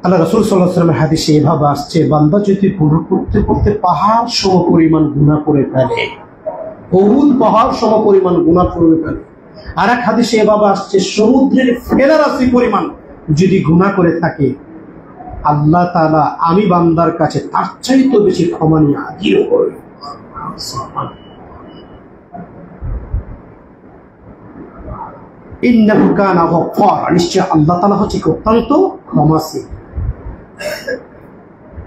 আল্লাহ রাসূল সাল্লাল্লাহু আলাইহি ওয়াসাল্লামের হাদিসে এভাবে আসছে, বান্দা যদি গুনাহ করতে করতে পাহাড় সম পরিমাণ গুনাহ করে ফেলে, বহুল পাহাড় সম পরিমাণ গুনাহ করে ফেলে, আর এক হাদিসে এভাবে আসছে সমুদ্রের ফেনারাশি পরিমাণ যদি গুনাহ করে থাকে, আল্লাহ তাআলা আমি বান্দার কাছে তার চাইতে বেশি ক্ষমা নিয়ে হাজির হই। ইন্নাহু কানা গফফারা, নিশ্চয় আল্লাহ তাআলা হচ্ছে অত্যন্ত ক্ষমাশীল।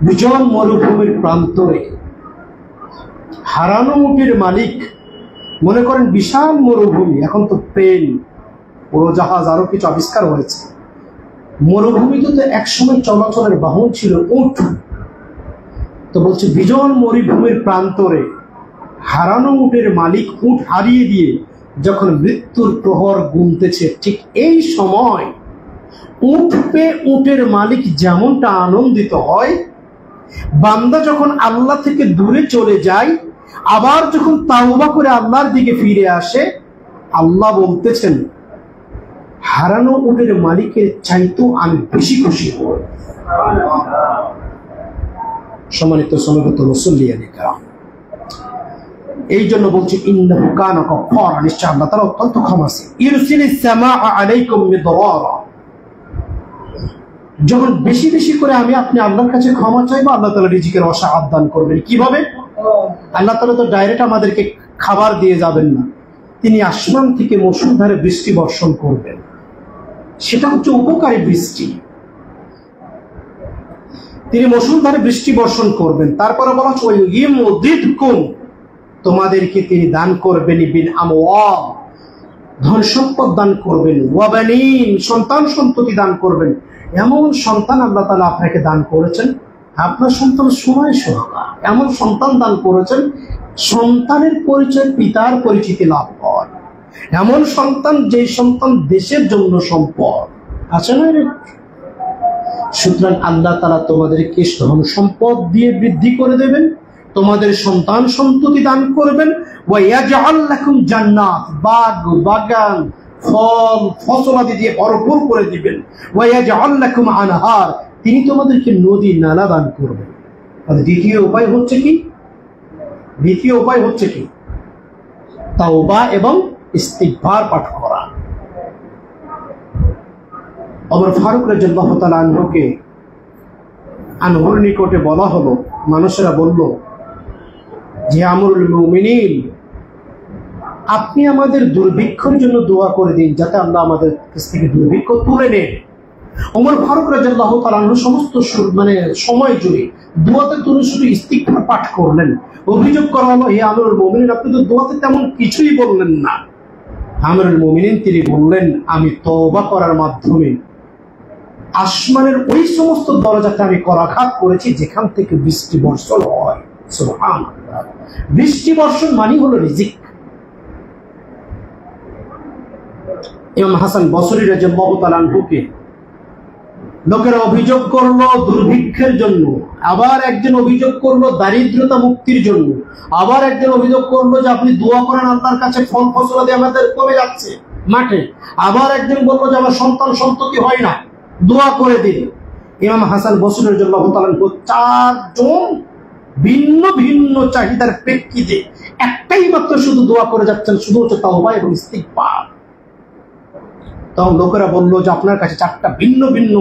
বিজন মরুভূমির প্রান্তরে হারানো উটের মালিক, মনে করেন বিশাল মরুভূমি, এখন তো প্লেন, উড়োজাহাজ, আরো কিছু আবিষ্কার হয়েছে। মরুভূমিতে তো একসময় চলাচলের বাহন ছিল উট। তো বলছে বিজন মরুভূমির প্রান্তরে হারানো উটের মালিক উট হারিয়ে দিয়ে যখন মৃত্যুর প্রহর গুনতেছে, ঠিক এই সময় উট পেয়ে উটের মালিক যেমনটা আনন্দিত হয়, বান্দা যখন আল্লাহ থেকে দূরে চলে যায়, আবার যখন তাওবা করে আল্লাহর দিকে ফিরে আসে, আল্লাহ বলতেছেন হারানো উটের মালিকের চাইতেও আমি বেশি খুশি হই। সম্মানিত সমবেত মুসল্লিয়ানে কেরাম, এই জন্য বলছি ইন্নাহু কানা গফফারা, নিশ্চয় আল্লাহ তাআলা অত্যন্ত ক্ষমাশীল। ইরসিলিস সামাআ আলাইকুম মিদরারা, যখন বেশি বেশি করে আমি আপনি আল্লাহর কাছে ক্ষমা চাইবো, আল্লাহ তাআলা রিজিকের অসাআত দান করবেন। কিভাবে? আল্লাহ তাআলা তো ডাইরেক্ট আমাদেরকে খাবার দিয়ে যাবেন না, তিনি আসমান থেকে মুষলধারে বৃষ্টি বর্ষণ করবেন। সেটা হচ্ছে উপকারী বৃষ্টি, তিনি মুষলধারে বৃষ্টি বর্ষণ করবেন। তারপরে বলা হচ্ছে ওয়াইয়ুমদিদকুম, তোমাদেরকে তিনি দান করবেন বিন আমওয়াল, ধন সম্পদ দান করবেন, ওয়াবানিন, সন্তান সন্ততি দান করবেন। এমন সন্তান আল্লাহ তাআলা আপনাকে দান করেছেন, আপনার সন্তান সময় সহকার এমন সন্তান দান করেছেন, সন্তানের পরিচয় পিতার পরিচিতি লাভ হয়। এমন সন্তান, যে সন্তান দেশের জন্য সম্পদ আছে না? সুতরাং আল্লাহ তাআলা তোমাদেরকে ধন সম্পদ দিয়ে বৃদ্ধি করে দেবেন, তোমাদের সন্তান সন্ততি দান করবেন। ওয়া ইয়াজআল লাকুম জান্নাত, বাগ বাগান, ফল ফসলাদি দিয়ে ভরপুর করে দিবেন। ওয়া ইয়াজআল লাকুম আনহার, তিনি তোমাদেরকে নদী নালা দান করবেন। আর দ্বিতীয় উপায় হচ্ছে কি? দ্বিতীয় উপায় হচ্ছে কি? তাওবা এবং ইস্তিগফার পাঠ করা। ওমর ফারুক রাদিয়াল্লাহু তাআলা আনহুর নিকটে বলা হলো, মানুষেরা বলল যে আমিরুল মুমিনিন, আপনি আমাদের দুর্ভিক্ষের জন্য দোয়া করে দিন, যাতে আল্লাহ আমাদের কাছ থেকে দুর্ভিক্ষ তুলে নেন। ওমর ফারুক রাদিয়াল্লাহু তাআলা সমস্ত সময় জুড়ে দোয়াতে তিনি শুধু ইস্তিগফার পাঠ করলেন। অভিযোগ করা হলো, হে আমিরুল মুমিনিন, আপনি তো দোয়াতে তেমন কিছুই বললেন না। আমিরুল মুমিনিন তিনি বললেন, আমি তওবা করার মাধ্যমে আসমানের ওই সমস্ত দরজাতে আমি করাঘাত করেছি যেখান থেকে বৃষ্টি বর্ষণ হয়। সুবহানাল্লাহ। বৃষ্টি বর্ষণ মানে হলো রিজিক। ইমাম হাসান বসরি রাদিয়াল্লাহু তাআলা আনহুকে লোকেরা অভিযোগ করলো দুর্ভিক্ষের জন্য, আবার একজন অভিযোগ করলো দারিদ্রতা মুক্তির জন্য, আবার একজন অভিযোগ করলো যে আপনি দোয়া করেন আল্লাহর কাছে ফল ফসলাদি আমাদের কমে যাচ্ছে মাঠে, আবার একজন বললো যে আমার সন্তান সন্ততি হয় না, দোয়া করে দিন। ইমাম হাসান বসরি রাদিয়াল্লাহু তাআলা চারজন ভিন্ন ভিন্ন চাহিদার প্রেক্ষিতে একটাই মাত্র শুধু দোয়া করে যাচ্ছেন, শুধু হচ্ছে তাওবা এবং ইস্তিগফার। তখন লোকেরা বললো যে আপনার কাছে চারটা ভিন্ন ভিন্ন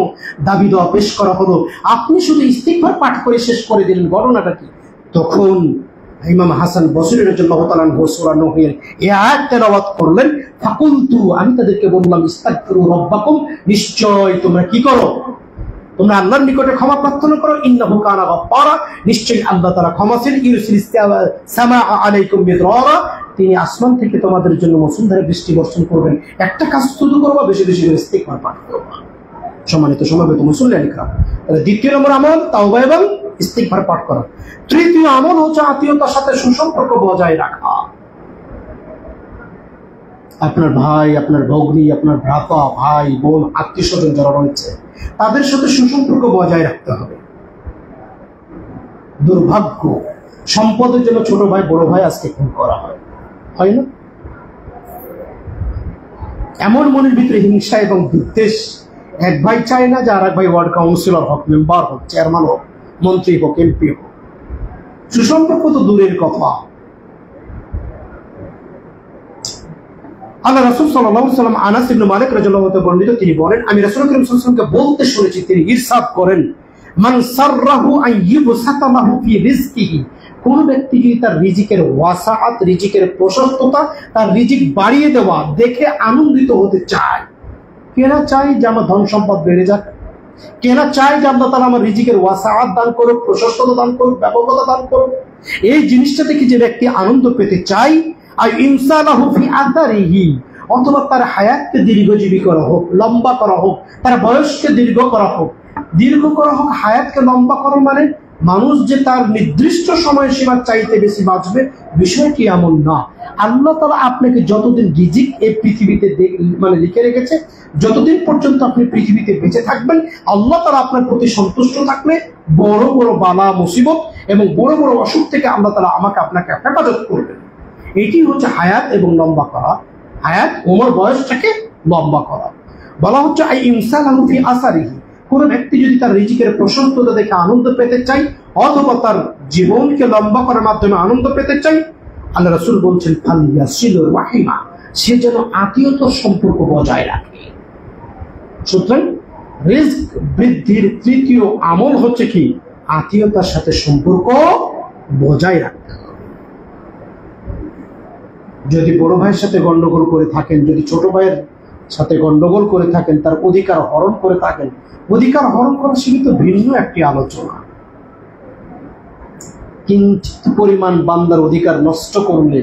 দাবি দেওয়া পেশ করা হলো, আপনি শুধু ইস্তিগফার পাঠ করে শেষ করে দিলেন, ঘটনাটা কি? তখন ইমাম হাসান বসরি রাদিয়াল্লাহু তাআলা আনহু সূরা নূহের এই আয়াত তেলাওয়াত করলেন। ফাকুলতু, আমি তাদেরকে বললাম, ইস্তাগফিরু রাব্বাকুম, নিশ্চয় তোমরা কি করো, তোমরা আল্লাহর নিকটে ক্ষমা প্রার্থনা করো। ইন্নাহু কানা গাফফারা, নিশ্চয়ই আল্লাহ তাআলা ক্ষমাশীল। ইউরসিলিস সামাআ আলাইকুম মিদরারা, তিনি আসমান থেকে তোমাদের জন্য মুষলধারে বৃষ্টি বর্ষণ করবেন। একটা কাজ শুধু করবা, বেশি বেশি করে ইস্তিগফার পাঠ করবা। সম্মানিত সমাবেত মুসল্লিয়ান কিরাম, দ্বিতীয় নম্বর আমল তাওবা এবং ইস্তিগফার পাঠ করা। তৃতীয় আমল হচ্ছে আত্মীয়তার সাথে সুসম্পর্ক বজায় রাখা। আপনার ভাই, আপনার ভগ্নী, আপনার ভ্রাতা, ভাই বোন, আত্মীয় স্বজন যারা রয়েছে তাদের সাথে সুসম্পর্ক বজায় রাখতে হবে। দুর্ভাগ্য, সম্পদের জন্য ছোট ভাই বড় ভাই আজকে খুন করা হয় না? এমন মনের ভিতরে হিংসা এবং বিদ্বেষ, এক ভাই চায় না যে আর এক ভাই ওয়ার্ড কাউন্সিলর হোক, মেম্বার হোক, চেয়ারম্যান হোক, মন্ত্রী হোক, এমপি হোক। সুসম্পর্ক তো দূরের কথা। আল্লাহ রাসূল সাল্লাল্লাহু আলাইহি ওয়াসাল্লাম আনাস ইবনে মালিক রাদিয়াল্লাহু তাআলা বর্ণিত, তিনি বলেন, আমি রাসূল করিম সাল্লাল্লাহু আলাইহি ওয়াসাল্লামকে বলতে শুনেছি, তিনি ইরশাদ করেন, মান সাররাহু আন ইবসাতা লাহু ফি রিজকিহি, কোন ব্যক্তি যদি তার রিজিকের ওয়াসাআত, রিজিকের প্রশস্ততা, তার রিজিক বাড়িয়ে দেওয়া দেখে আনন্দিত হতে চায়। কেনা চাই যে আমার ধন সম্পদ বেড়ে যাক, কেনা চাই যে আল্লাহ তাআলা আমার রিজিকের ওয়াসাআত দান করুক, প্রশস্ততা দান করুক, ব্যাপকতা দান করুক। এই জিনিসটা থেকে যে ব্যক্তি আনন্দ পেতে চায়, আর ইনসালাহু ফি আতারিহি, অথবা তার হায়াতকে দীর্ঘজীবী করা হোক, লম্বা করা হোক, তার বয়সকে দীর্ঘ করা হোক। হায়াতকে লম্বা করা মানে মানুষ যে তার নির্দিষ্ট সময়সীমার চাইতে বেশি বাঁচবে, বিষয়টি এমন না। আল্লাহ তাআলা আপনাকে যতদিন রিজিক এই পৃথিবীতে লিখে রেখেছে, যতদিন পর্যন্ত আপনি পৃথিবীতে বেঁচে থাকবেন, আল্লাহ তাআলা আপনার প্রতি সন্তুষ্ট থাকলে বড় বড় বালা মুসিবত এবং বড় বড় অসুখ থেকে আল্লাহ তাআলা আমাকে আপনাকে হেফাজত করবেন। এটি হচ্ছে হায়াত এবং লম্বা করা। হায়াত ওমর বয়সটাকে লম্বা করা। বলা হচ্ছে আই ইনসালাহু ফি আসারিহি, কোন ব্যক্তি যদি তার রিজিকের প্রশস্ততা দেখে আনন্দ পেতে চায়, অথবা তার জীবনকে লম্বা করার মাধ্যমে আনন্দ পেতে চায়, আল্লাহ রাসূল বলছেন ফালিয়াসিলুর রাহিমা, সে যেন আত্মীয়তার সম্পর্ক বজায় রাখে। সুতরাং রিজক বৃদ্ধির তৃতীয় আমল হচ্ছে কি, আত্মীয়তার সাথে সম্পর্ক বজায় রাখতে হবে। যদি বড় ভাইয়ের সাথে গন্ডগোল করে থাকেন, যদি ছোট ভাইয়ের সাথে গন্ডগোল করে থাকেন, তার অধিকার হরণ করে থাকেন, অধিকার হরণ করা সীমিত ভিন্ন একটি আলোচনা। কিঞ্চিত পরিমাণ বান্দার অধিকার নষ্ট করলে,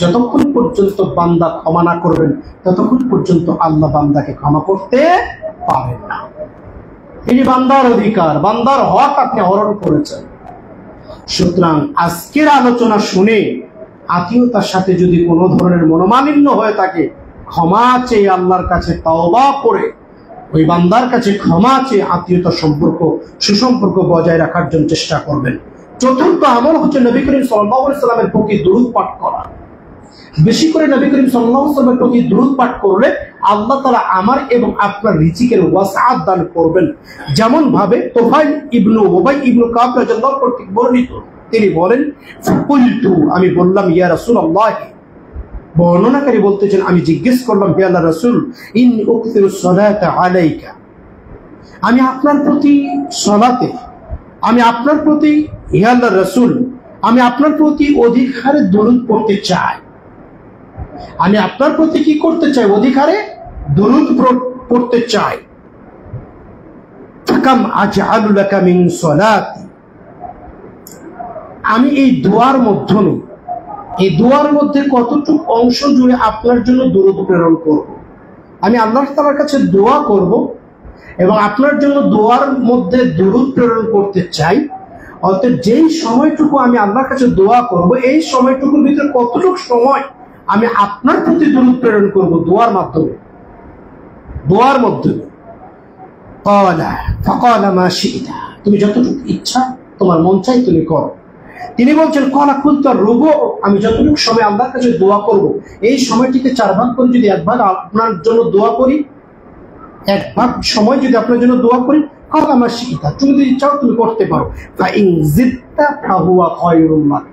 যতক্ষণ পর্যন্ত বান্দা ক্ষমা না করবেন, ততক্ষণ পর্যন্ত আল্লাহ বান্দাকে ক্ষমা করতে পারেন না। এই যে বান্দার অধিকার, বান্দার হক আপনি হরণ করেছেন। সুতরাং আজকের আলোচনা শুনে আত্মীয়তার সাথে যদি কোনো ধরনের মনোমালিন্য হয়ে থাকে, ক্ষমা চেয়ে আল্লাহর কাছে তাওবা করে ওই বান্দার কাছে ক্ষমা চেয়ে আত্মীয়তার সম্পর্ক, সুসম্পর্ক বজায় রাখার জন্য চেষ্টা করবেন। চতুর্থ আমল হচ্ছে নবী করিম সাল্লাল্লাহু আলাইহি ওয়াসাল্লামের প্রতি দুরূদ পাঠ করা। বেশি করে নবী করিম সাল্লাল্লাহু আলাইহি ওয়াসাল্লামের প্রতি দুরূদ পাঠ করলে আল্লাহ তাআলা আমার এবং আপনার রিজিকের ওয়াসাআত দান করবেন। যেমন ভাবে তুফাইল ইবনে উবাই ইবনে কাব রাদিয়াল্লাহু আনহু কর্তৃক বর্ণিত, তিনি বলেন, ফাকুলতু, আমি বললাম, ইয়া রাসূলুল্লাহ, বর্ণনাকারী বলতেছেন, আমি জিজ্ঞেস করলাম, হে আল্লাহর রাসূল, ইন্নী উকসিরু সালাতা আলাইকা, আমি আপনার প্রতি সালাতে, আমি আপনার প্রতি, হে আল্লাহর রাসূল, আমি আপনার প্রতি অধিকারে দরুদ পড়তে চাই। আমি আপনার প্রতি কি করতে চাই? অধিকারে দরুদ পড়তে চাই। ফাকাম আজআলু লাকা মিন সালাতি, আমি এই দোয়ার মাধ্যমে, এই দোয়ার মধ্যে কতটুকু অংশ জুড়ে আপনার জন্য দরুদ প্রেরণ করব। আমি আল্লাহ তাআলার কাছে দোয়া করব এবং আপনার জন্য দোয়ার মধ্যে দরুদ প্রেরণ করতে চাই। অতএব যেই সময়টুকু আমি আল্লাহর কাছে দোয়া করব, এই সময়টুকুর ভিতরে কতটুকু সময় আমি আপনার প্রতি দরুদ প্রেরণ করব দোয়ার মাধ্যমে, দোয়ার মাধ্যমে। ফাকালা মা শি'তা, তুমি যতটুকু ইচ্ছা তোমার মন চাই তুমি করো। তিনি বলছেন, কলা কুনতু রুবু, আমি যতটুকু সময় আল্লাহর কাছে দোয়া করব, এই সময়টিকে 4 ভাগ করে যদি 1 ভাগ আপনার জন্য দোয়া করি, 1 ভাগ সময় যদি আপনার জন্য দোয়া করি, কলা মা শি'তা, তুমি যদি চাও তুমি করতে পারো। ফাইন জিদতা ফাহুয়া খায়রুল লাক,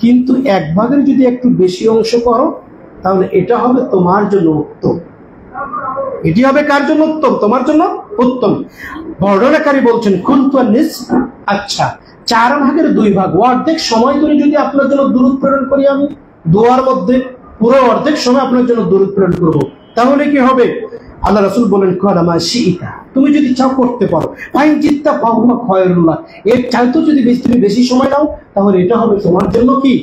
কিন্তু 1 ভাগের যদি একটু বেশি অংশ করো, তাহলে এটা হবে তোমার জন্য উত্তম। এটি হবে কার জন্য উত্তম? তোমার জন্য উত্তম। বর্ণনাকারী বলছেন, কুনতু নিসফ, আচ্ছা 4/2 অর্ধেক সময় ধরে যদি আপনার জন্য দুরূদ প্রেরণ করি, আমি দোয়ার মধ্যে পুরো অর্ধেক সময় আপনার জন্য দুরূদ প্রেরণ করব, তাহলে কি হবে? আল্লাহ রাসূল বলেন, কালামা শিইতা, তুমি যদি চাও করতে পারো, ফাইন জিত্তা ফাহুয়া খায়রুল্লাহ, এর চাইতে যদি তুমি বেশি সময় নাও তাহলে এটা হবে তোমার জন্য কি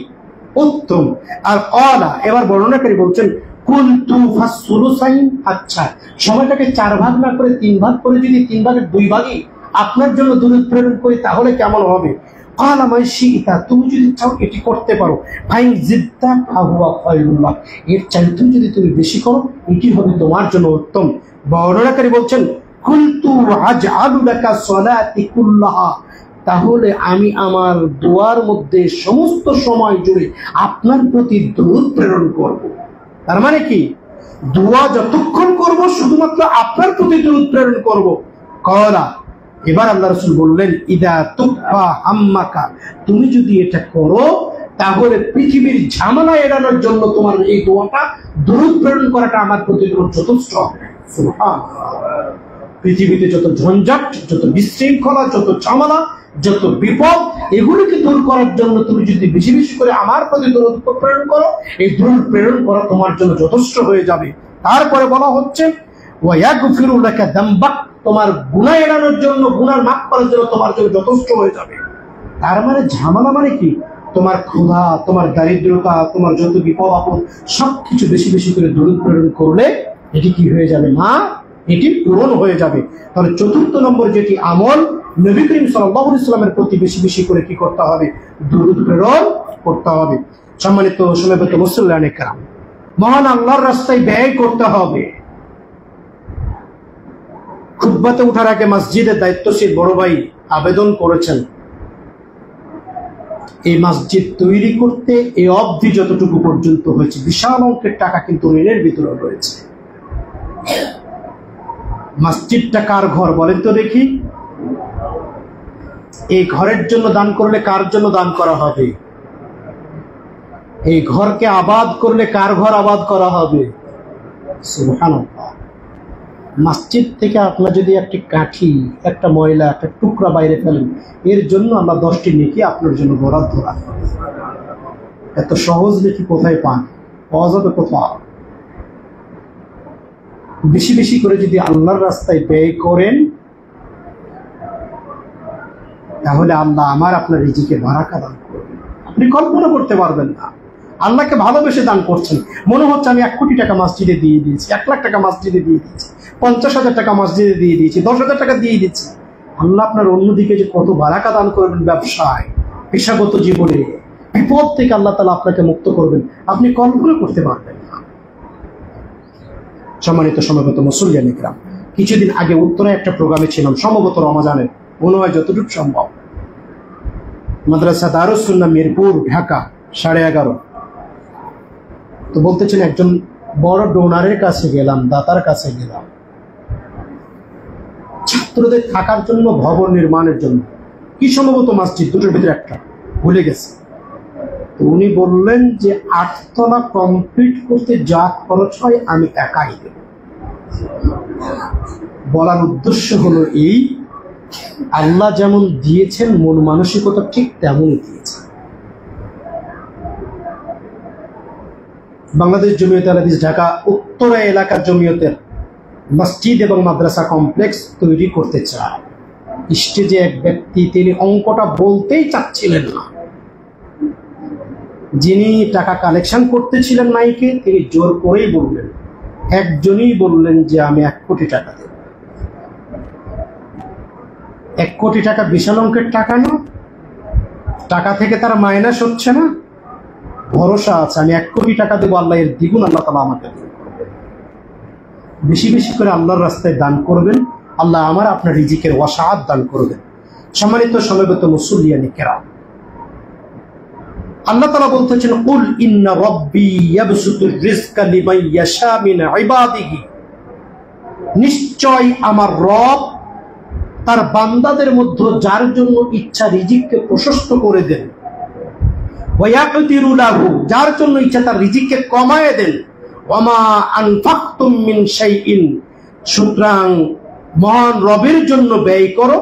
উত্তম। আর ক্বালা, এবার বর্ণনাকারী বলছেন, কুনতু ফাসসুলুসাইন, আচ্ছা সময়টাকে 4 ভাগ না করে 3 ভাগ করে যদি 3 ভাগের 2 ভাগই আপনার জন্য দুরূদ প্রেরণ করি তাহলে কেমন হবে? কালামা শিইতা, তুমি যদি চাও এটি করতে পারো, ফাইন জিত্তা ফাহুয়া খায়রুল্লাহ, এর চাইতে যদি তুমি বেশি করো এটি হবে তোমার জন্য উত্তম। বর্ণনাকারী বলছেন, কুনতু আজআলু লাকা সালাতি কুল্লাহা, তাহলে আমি আমার দোয়ার মধ্যে সমস্ত সময় জুড়ে আপনার প্রতি দুরূদ প্রেরণ করব। তার মানে কি, দোয়া যতক্ষণ করব শুধুমাত্র আপনার প্রতি দুরূদ প্রেরণ করব। কলা, এবার আল্লাহ রাসূল বললেন, ইদা তুফা হাম্মাকা, তুমি যদি এটা করো তাহলে পৃথিবীর ঝামেলা এড়ানোর জন্য তোমার এই দোয়াটা দুরূদ প্রেরণ করাটা আমার প্রতি যথেষ্ট। সুবহানাল্লাহ। পৃথিবীতে যত ঝঞ্ঝাট, যত বিশৃঙ্খলা, যত ঝামেলা, যত বিপদ, এগুলিকে দূর করার জন্য তুমি যদি বেশি বেশি করে আমার প্রতি দুরূদ প্রেরণ করো, এই দুরূদ প্রেরণ করা তোমার জন্য যথেষ্ট হয়ে যাবে। তারপরে বলা হচ্ছে, ওয়া ইয়াগফিরু লাকা যামবাক, তোমার গুনাহ এড়ানোর জন্য, গুনাহ মাফ করার জন্য তোমার জন্য যথেষ্ট হয়ে যাবে। তার মানে ঝামেলা মানে কি, তোমার ক্ষুধা, তোমার দারিদ্রতা, তোমার যত বিপদ আপদ সবকিছু বেশি বেশি করে দুরূদ প্রেরণ করলে এটি কি হয়ে যাবে না, এটি পূরণ হয়ে যাবে। তাহলে 4 নম্বর যেটি আমল, নবী করিম সাল্লাল্লাহু আলাইহি ওয়াসাল্লামের প্রতি বেশি বেশি করে কি করতে হবে, দুরূদ প্রেরণ করতে হবে। সম্মানিত সমবেত মুসল্লিয়ানে কেরাম, মহান আল্লাহর রাস্তায় ব্যয় করতে হবে। খুতবাতে ওঠার আগে মসজিদের দায়িত্বশীল বড় ভাই আবেদন করেছেন, এই মসজিদ তৈরি করতে এই অবধি যতটুকু পর্যন্ত হয়েছে বিশাল অঙ্কের টাকা কিন্তু ঋণের ভিতরে রয়েছে। মসজিদটা কার ঘর বলেন তো দেখি? এই ঘরের জন্য দান করলে কার জন্য দান করা হবে? এই ঘরকে আবাদ করলে কার ঘর আবাদ করা হবে? সুবহানাল্লাহ। মসজিদ থেকে আপনার যদি একটি কাঠি, একটা ময়লা, একটা টুকরা বাইরে ফেলেন, এর জন্য আমরা 10টি নেকি আপনার জন্য বরাদ্দ রাখবো। এত সহজ নেকি কোথায় পান? পাওয়া যাবে কোথাও? বেশি বেশি করে যদি আল্লাহর রাস্তায় ব্যয় করেন তাহলে আল্লাহ আমার আপনার রিজিকে বারাকা দান করবেন। আপনি কল্পনা করতে পারবেন না। আল্লাহকে ভালোবেসে দান করছেন, মনে হচ্ছে আমি 1 কোটি টাকা মসজিদে দিয়ে দিয়েছি, 1 লাখ টাকা মসজিদে দিয়ে দিয়েছি, 50,000 টাকা মসজিদে দিয়ে দিয়েছি, 10,000 টাকা দিয়ে দিচ্ছি। আল্লাহ আপনার অন্যদিকে যে কত বারাকা দান করবেন, ব্যবসায়, পেশাগত জীবনে, বিপদ থেকে আল্লাহ তাআলা আপনাকে মুক্ত করবেন, আপনি কল্পনা করতে পারবেন না। সম্মানিত সমবেত মুসল্লিয়ানে কেরাম, কিছুদিন আগে উত্তরায় একটা প্রোগ্রামে ছিলাম, সম্ভবত রমজানের, মনে হয় যতটুকু সম্ভব, মাদ্রাসা দারুস সুন্নাহ মিরপুর, ঢাকা, 11:30। তো বলতেছেন একজন বড় ডোনারের কাছে গেলাম, দাতার কাছে গেলাম, ছাত্রদের থাকার জন্য, ভবন নির্মাণের জন্য, কি সম্ভবত মসজিদ, দুটোর ভিতরে একটা, ভুলে গেছে। তো উনি বললেন যে 8 তলা কমপ্লিট করতে যা খরচ হয় আমি একাই দেব। বলার উদ্দেশ্য হলো এই, আল্লাহ যেমন দিয়েছেন মন মানসিকতা ঠিক তেমনই দিয়েছেন। বাংলাদেশ জমিয়তে আহলে হাদিস ঢাকা উত্তরা এলাকার জমিয়তের মসজিদ এবং মাদ্রাসা কমপ্লেক্স তৈরি করতে চায়। স্টেজে এক ব্যক্তি, তিনি অঙ্কটা বলতেই চাচ্ছিলেন না, যিনি টাকা কালেকশন করতেছিলেন মাইকে, তিনি জোর করেই বললেন, একজনই বললেন যে আমি 1 কোটি টাকা দেব। 1 কোটি টাকা বিশাল অঙ্কের টাকা না, টাকা থেকে তার মাইনাস হচ্ছে না, ভরসা আছে আমি 1 কোটি টাকা দেবো, আল্লাহ এর দ্বিগুণ আল্লাহ তাআলা আমাকে দেবেন। বেশি বেশি করে আল্লাহর রাস্তায় দান করবেন, আল্লাহ আমার আপনার রিজিকের ওয়াসাআত দান করবেন। সম্মানিত সমবেত মুসল্লিয়ানে কেরাম, আল্লাহ তাআলা বলতেছেন, কুল ইন্না রাব্বি ইয়াবসুতুর রিজকা লিমান ইয়াশা মিন ইবাদিহি, নিশ্চয় আমার রব তার বান্দাদের মধ্যে যার জন্য ইচ্ছা রিজিককে প্রশস্ত করে দেন, ওয়া ইয়াকদিরু লাহু, যার জন্য ইচ্ছা তার রিজিককে কমায় দেন, ওয়া মা আনফাকতুম মিন শাইইন, সুতরাং মহান রবের জন্য ব্যয় করো,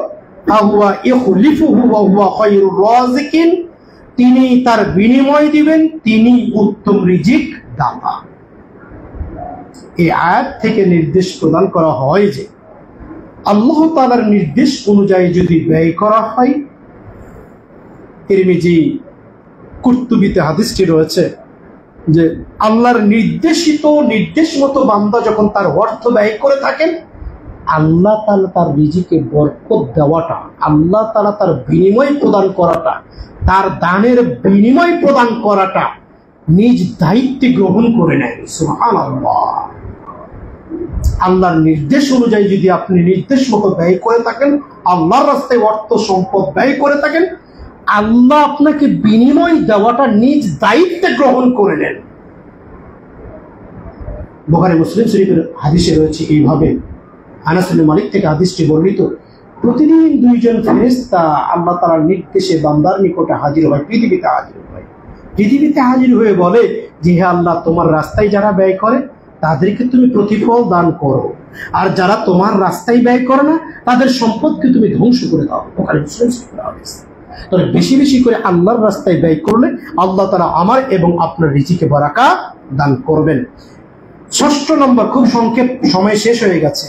ফাহুয়া ইখলিফুহু ওয়া হুয়া খায়রুর রাযিকিন, তিনি তার বিনিময় দিবেন, তিনি উত্তম রিজিক দাতা। এই আয়াত থেকে নির্দেশ প্রদান করা হয় যে আল্লাহ তাআলার নির্দেশ অনুযায়ী যদি ব্যয় করা হয়, তিরমিজি কুরতুবিতে হাদিসটি রয়েছে যে আল্লাহর নির্দেশ মতো বান্দা যখন তার অর্থ ব্যয় করে থাকেন, আল্লাহ তাআলা তার রিজিকে বরকত দেওয়াটা, আল্লাহ তাআলা তার বিনিময় প্রদান করাটা, তার দানের বিনিময় প্রদান করাটা নিজ দায়িত্বে গ্রহণ করে নেন। সুবহানাল্লাহ। আল্লাহর নির্দেশ অনুযায়ী যদি আপনি নির্দেশ মতো ব্যয় করে থাকেন, আল্লাহর রাস্তায় অর্থ সম্পদ ব্যয় করে থাকেন, আল্লাহ আপনাকে বিনিময় দেওয়াটা নিজ দায়িত্বে গ্রহণ করে নেন। বুখারী মুসলিম শরীফের হাদিসে রয়েছে এইভাবে, আনাস ইবনে মালিক থেকে হাদিসটি বর্ণিত, প্রতিদিন দুইজন ফেরেশতা আল্লাহ তাআলার নির্দেশে বান্দার নিকটে হাজির হয়, পৃথিবীতে হাজির হয়ে বলে যে হে আল্লাহ, তোমার রাস্তায় যারা ব্যয় করে তাদেরকে তুমি প্রতিফল দান করো, আর যারা তোমার রাস্তায় ব্যয় করে না তাদের সম্পদকে তুমি ধ্বংস করে দাও। বুখারী মুসলিম শরীফের হাদিস। তবে বেশি বেশি করে আল্লাহর রাস্তায় ব্যয় করলে আল্লাহ তাআলা আমার এবং আপনার রিজিকে বারাকা দান করবেন। ৬ষ্ঠ নম্বর, খুব সংক্ষেপ, সময় শেষ হয়ে গেছে,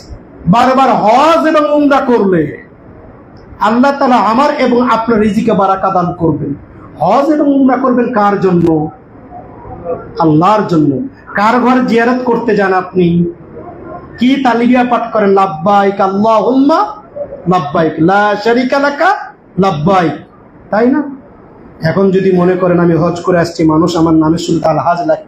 বারবার হজ এবং উমরা করলে আল্লাহ তাআলা আমার এবং আপনার রিজিকে বারাকা দান করবেন। হজ এবং উমরা করবেন কার জন্য? আল্লাহর জন্য। কার ঘর জিয়ারত করতে যান আপনি? কি তালবিয়া পাঠ করেন? লাব্বাইক আল্লাহুম্মা লাব্বাইক লা শারীকা লাকা লাব্বাইক, তাই না? এখন যদি মনে করেন আমি হজ করে আসছি, মানুষ আমার নামে শুধু আলহাজ লাগে,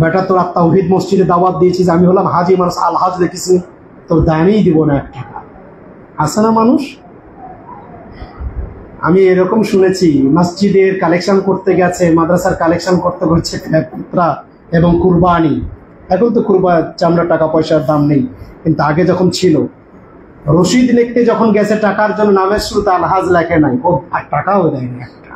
বেটা তোরা তাওহীদ মসজিদে দাওয়াত দিয়েছিস, আমি হলাম হাজি, মানুষ আলহাজ দেখেছি, তো দানই দিব না 1 টাকা। আছে না মানুষ? আমি এরকম শুনেছি, মসজিদের কালেকশন করতে গেছে, মাদ্রাসার কালেকশন করতে হচ্ছে পুত্রা এবং কুরবানি। এখন তো চামড়া টাকা পয়সার দাম নেই, কিন্তু আগে যখন ছিল, রশিদ লিখতে যখন গেছে টাকার জন্য, নামের শুরুতে আলহাজ লেখে নাই, ও আর টাকাও দেয়নি একটা।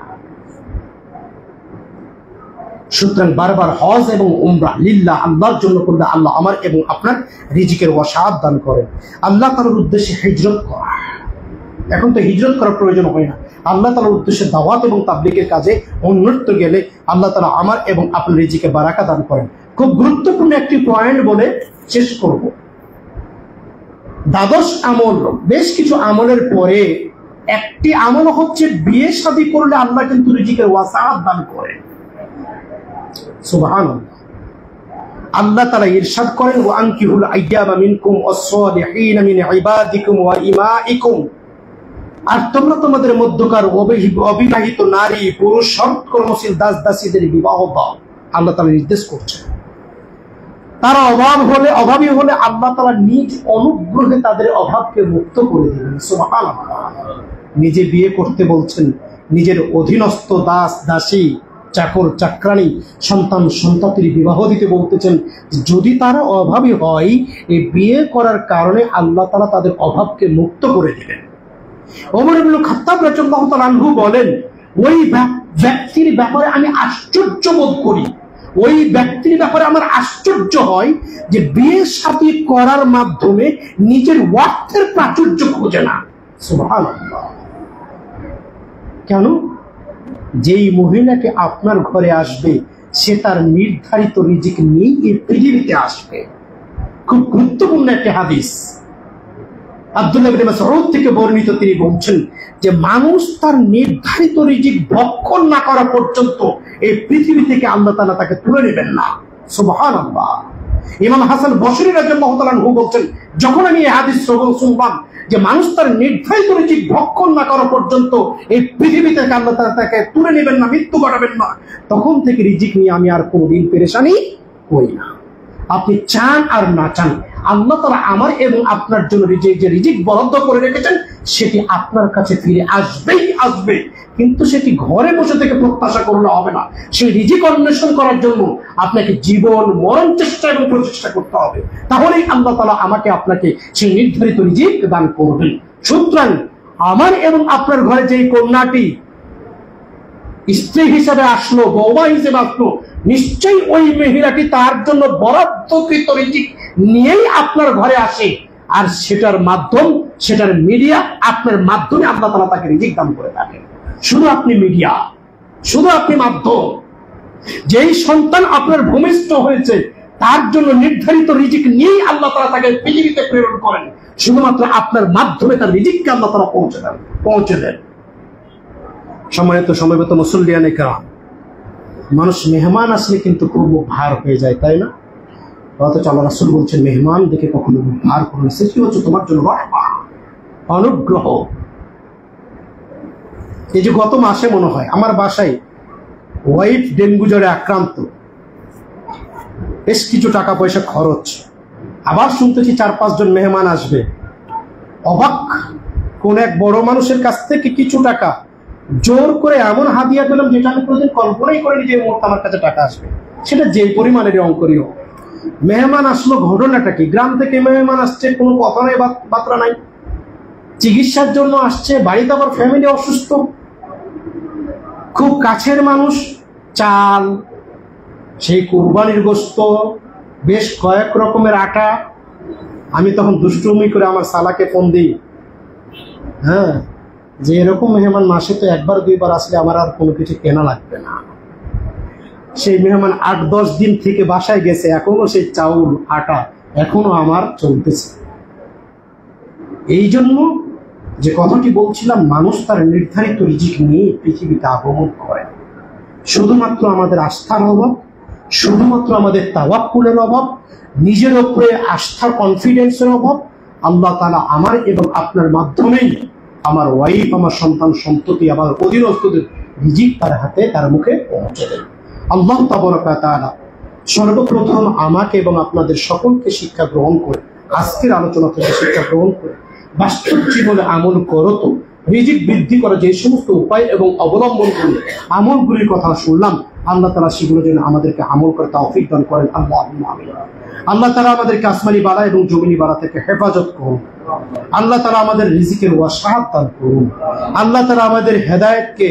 সুতরাং বারবার হজ এবং উমরা লিল্লাহ, আল্লাহর জন্য করলে আল্লাহ আমার এবং আপনার রিজিকের ওয়াসাআত দান করেন। আল্লাহ তাআলার উদ্দেশ্যে হিজরত করা, এখন তো হিজরত করার প্রয়োজন হয় না, আল্লাহ তাআলার উদ্দেশ্যে দাওয়াত এবং তাবলীগের কাজে অন্যত্র গেলে আল্লাহ তাআলা আমার এবং আপনার রিজিকে বারাকা দান করেন। খুব গুরুত্বপূর্ণ একটি পয়েন্ট বলে শেষ করব। দ্বাদশ আমল, বেশ কিছু আমলের পরে একটি আমল হচ্ছে বিয়ে শাদী করলে আল্লাহ কিন্তু রিজিকের ওয়াসাআত দান করেন। সুবহানাল্লাহ। আল্লাহ তাআলা ইরশাদ করেন, ওয়া আনকিহুল আইয়ামা মিনকুম ওয়াস-সালিহিনা মিন ইবাদিকুম ওয়া ইমাইকুম, আর তোমরা তোমাদের মধ্যকার অবিবাহিত নারী পুরুষ সৎকর্মশীল দাস দাসীদের বিবাহ দাও। আল্লাহ তাআলা নির্দেশ করছেন। তারা অভাবী হলে আল্লাহ তাআলা নিজ অনুগ্রহে তাদের অভাবকে মুক্ত করে দিবেন। সুবহানাল্লাহ। নিজে বিয়ে করতে বলছেন, নিজের অধীনস্থ দাস দাসী, চাকর চাকরানী, সন্তান সন্ততির বিবাহ দিতে বলতেছেন। যদি তারা অভাবী হয়, এই বিয়ে করার কারণে আল্লাহ তাআলা তাদের অভাবকে মুক্ত করে দিবেন। ওমর ইবনে খাত্তাব রাদিয়াল্লাহু তাআলা আনহু বলেন, ওই ব্যক্তির ব্যাপারে আমি আশ্চর্য বোধ করি, ওই ব্যক্তির ব্যাপারে আমার আশ্চর্য হয় যে বিয়ে শাদী করার মাধ্যমে নিজের অর্থের প্রাচুর্য খোঁজে না। সুবহানাল্লাহ। কেন? যেই মহিলাকে আপনার ঘরে আসবে, সে তার নির্ধারিত রিজিক নিয়ে এই পৃথিবীতে আসবে। খুব গুরুত্বপূর্ণ একটি হাদিস, আব্দুল্লাহ ইবনে মাসউদ থেকে বর্ণিত, তিনি বলছেন যে মানুষ তার নির্ধারিত রিজিক ভক্ষণ না করা পর্যন্ত এই পৃথিবী থেকে আল্লাহ তাআলা তাকে তুলে নেবেন না। সুবহানাল্লাহ। ইমাম হাসান বসরি রাদিয়াল্লাহু তাআলা আনহু বলছেন, যখন আমি এই হাদিস শুনলাম যে মানুষ তার নির্ধারিত রিজিক ভক্ষণ না করা পর্যন্ত এই পৃথিবী থেকে আল্লাহ তাআলা তাকে তুলে নেবেন না, মৃত্যু ঘটাবেন না, তখন থেকে রিজিক নিয়ে আমি আর কোনোদিন পেরেশানি করি না। আপনি চান আর না চান, আল্লাহ তাআলা আমার এবং আপনার জন্য যে রিজিক বরাদ্দ করে রেখেছেন, সেটি আপনার কাছে ফিরে আসবেই আসবে। কিন্তু সেটি ঘরে বসে থেকে প্রত্যাশা করলে হবে না। সেই রিজিক অন্বেষণ করার জন্য আপনাকে জীবন মরণ চেষ্টা এবং প্রচেষ্টা করতে হবে। তাহলেই আল্লাহ তাআলা আমাকে আপনাকে সেই নির্ধারিত রিজিক দান করবেন। সুতরাং আমার এবং আপনার ঘরে যে কন্যাটি স্ত্রী হিসেবে আসলো, বৌমা হিসেবে আসলো, নিশ্চয়ই ওই মহিলাটি তার জন্য বরাদ্দকৃত রিজিক নিয়েই আপনার ঘরে আসে। আর সেটার মাধ্যম, সেটার মিডিয়া, আপনার মাধ্যমে আল্লাহ তাআলা তাকে রিজিক দান করে থাকেন। শুধু আপনি মিডিয়া, শুধু আপনি মাধ্যম। যেই সন্তান আপনার ভূমিষ্ঠ হয়েছে তার জন্য নির্ধারিত রিজিক নিয়েই আল্লাহ তাআলা তাকে পৃথিবীতে প্রেরণ করেন। শুধুমাত্র আপনার মাধ্যমে তার রিজিককে আল্লাহ তাআলা পৌঁছে দেন। সময়ত মুসল্লিয়ানে কেরাম, মানুষ মেহমান আসলে কিন্তু খুব ভার হয়ে যায়, তাই না? অথচ আল্লাহ রাসূল বলছেন, মেহমান দেখে কখনো ভার করো না, সেটি হচ্ছে তোমার জন্য রহমত, অনুগ্রহ। এই যে গত মাসে মনে হয় আমার বাসায় ওয়াইফ ডেঙ্গু জ্বরে আক্রান্ত, বেশ কিছু টাকা পয়সা খরচ, আবার শুনতেছি 4-5 জন মেহমান আসবে। অবাক, কোন এক বড় মানুষের কাছ থেকে কিছু টাকা জোর করে এমন হাদিয়া পেলাম যেটা আমি কোনোদিন কল্পনাই করিনি যে এই মুহূর্তে আমার কাছে টাকা আসবে, সেটা যেই পরিমাণের অঙ্করীয়। মেহমান আসলো, ঘটনাটা কি? গ্রাম থেকে মেহমান আসছে, কোনো কথা নাই, বার্তা নাই, চিকিৎসার জন্য আসছে, বাড়িতে আবার ফ্যামিলি অসুস্থ, খুব কাছের মানুষ। চাল, সেই কুরবানির গোশত, বেশ কয়েক রকমের আটা। আমি তখন দুষ্টুমি করে আমার সালাকে ফোন দিই, হ্যাঁ, যে এরকম মেহমান মাসে তো 1-2 বার আসলে আমার আর কোনো কিছু কেনা লাগবে না। সেই মেহমান 8-10 দিন থেকে বাসায় গেছে, এখনো সেই চাউল আটা এখনো আমার চলতেছে। এই জন্য যে কথাটি বলছিলাম, মানুষ তার নির্ধারিত রিজিক নিয়ে পৃথিবীতে আগমন করে। শুধুমাত্র আমাদের আস্থার অভাব, শুধুমাত্র আমাদের তাওয়াক্কুলের অভাব, নিজের উপরে আস্থার কনফিডেন্সের অভাব। আল্লাহ তাআলা আমার এবং আপনার মাধ্যমেই আমার ওয়াইফ, আমার সন্তান সন্ততি, আমার অধীনস্থদের রিজিক তার হাতে, তার মুখে পৌঁছে দেন। আল্লাহ তাবারাকা তাআলা সর্বপ্রথম আমাকে এবং আপনাদের সকলকে শিক্ষা গ্রহণ করে, আজকের আলোচনা থেকে শিক্ষা গ্রহণ করে বাস্তব জীবনে আমল করো। তো রিজিক বৃদ্ধি করা যে সমস্ত উপায় এবং অবলম্বনগুলি, আমলগুলির কথা শুনলাম, আল্লাহ তাআলা সেগুলো যেন আমাদেরকে আমল করে তৌফিক দান করেন। আল্লাহুম্মা আমিন। আল্লাহ তাআলা আমাদেরকে আসমানি বালা এবং জমিনি বালা থেকে হেফাজত করুন। আল্লাহ তাআলা আমাদের রিজিকের ওয়াসাআত দান করুন। আল্লাহ তাআলা আমাদের হেদায়েতকে,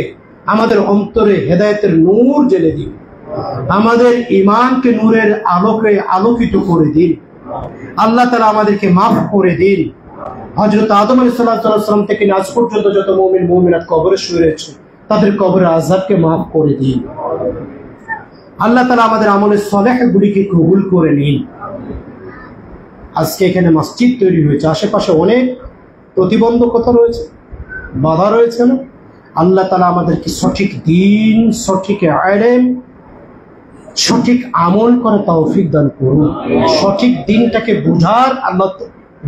আমাদের অন্তরে হেদায়েতের নূর জ্বেলে দিন। আমাদের ঈমানকে নূরের আলোকে আলোকিত করে দিন। আল্লাহ তাআলা আমাদেরকে মাফ করে দিন। হযরত আদম আলাইহিস সালাম থেকে আজ পর্যন্ত যত মুমিন মুমিনাত কবরে শুয়ে রয়েছে, তাদের কবরের আযাবকে মাফ করে দিন। আল্লাহ তাআলা আমাদের আমলের সালেহগুলিকে কবুল করে নিন। আজকে এখানে মসজিদ তৈরি হয়েছে, আশেপাশে অনেক প্রতিবন্ধকতা রয়েছে, বাধা রয়েছে না? আল্লাহ তাআলা আমাদেরকে সঠিক দিন, সঠিক ইলম, সঠিক আমল করে তৌফিক দান করুন। সঠিক দিনটাকে বুঝার আল্লাহ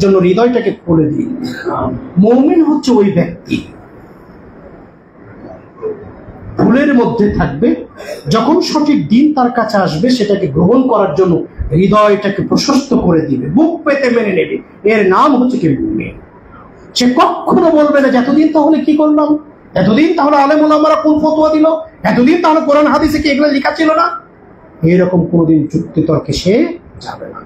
জন্য হৃদয়টাকে খুলে দিন। মুমিন হচ্ছে ওই ব্যক্তি ভুলের মধ্যে থাকবে, যখন সঠিক দিন তার কাছে আসবে সেটাকে গ্রহণ করার জন্য হৃদয়টাকে প্রশস্ত করে দিবে, বুক পেতে মেনে নেবে। এর নাম হচ্ছে কি মুমিন। সে কখনো বলবে না এতদিন তাহলে কি করলাম, এতদিন তাহলে আলেম ওলামারা কোন ফতোয়া দিল, এতদিন তাহলে কোরআন হাদিসে কি এগুলো লেখা ছিল না, এরকম কোনোদিন যুক্তি তর্কে সে যাবে না।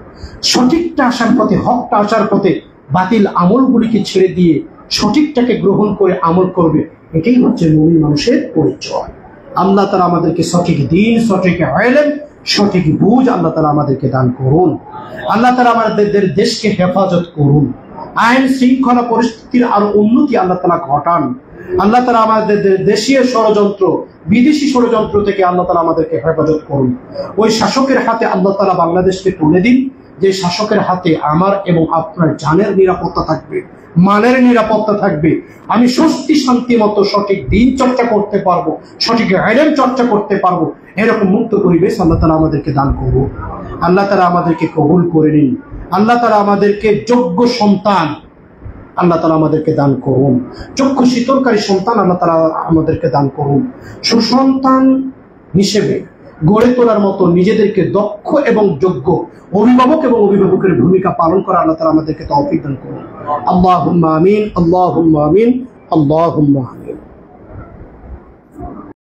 সঠিকটা আসার পথে, হকটা আসার পথে বাতিল আমলগুলিকে ছেড়ে দিয়ে সঠিকটাকে গ্রহণ করে আমল করবে। এটাই হচ্ছে মুমিন মানুষের পরিচয়। আল্লাহ তাআলা আমাদেরকে সঠিক দিন, সঠিক ইলম, সঠিক বুঝ আল্লাহ তাআলা আমাদেরকে দান করুন। আল্লাহ তাআলা আমাদের দেশকে হেফাজত করুন। আইন শৃঙ্খলা পরিস্থিতির আরো উন্নতি আল্লাহ তাআলা ঘটান। আল্লাহ তাআলা আমাদের দেশীয় ষড়যন্ত্র, বিদেশি ষড়যন্ত্র থেকে আল্লাহ তাআলা আমাদেরকে হেফাজত করুন। ওই শাসকের হাতে আল্লাহ তাআলা বাংলাদেশকে তুলে দিন, যে শাসকের হাতে আমার এবং আপনার জানের নিরাপত্তা থাকবে, মানের নিরাপত্তা থাকবে। আমি স্বস্তি শান্তি মতো সঠিক দিন চর্চা করতে পারবো, সঠিক ইলম চর্চা করতে পারবো। এরকম মুক্ত পরিবেশ আল্লাহ তাআলা আমাদেরকে দান করুন। আল্লাহ তাআলা আমাদেরকে কবুল করে নিন। আল্লাহ তাআলা আমাদেরকে যোগ্য সন্তান আল্লাহ তাআলা আমাদেরকে দান করুন। চক্ষু শীতলকারী সন্তান আল্লাহ তাআলা আমাদেরকে দান করুন। সুসন্তান হিসেবে গড়ে তোলার মতো নিজেদেরকে দক্ষ এবং যোগ্য অভিভাবক এবং অভিভাবকের ভূমিকা পালন করা আল্লাহ তাআলা আমাদেরকে তৌফিক দান করুন। আল্লাহুম্মা আমিন, আল্লাহুম্মা আমিন, আল্লাহুম্মা আমিন।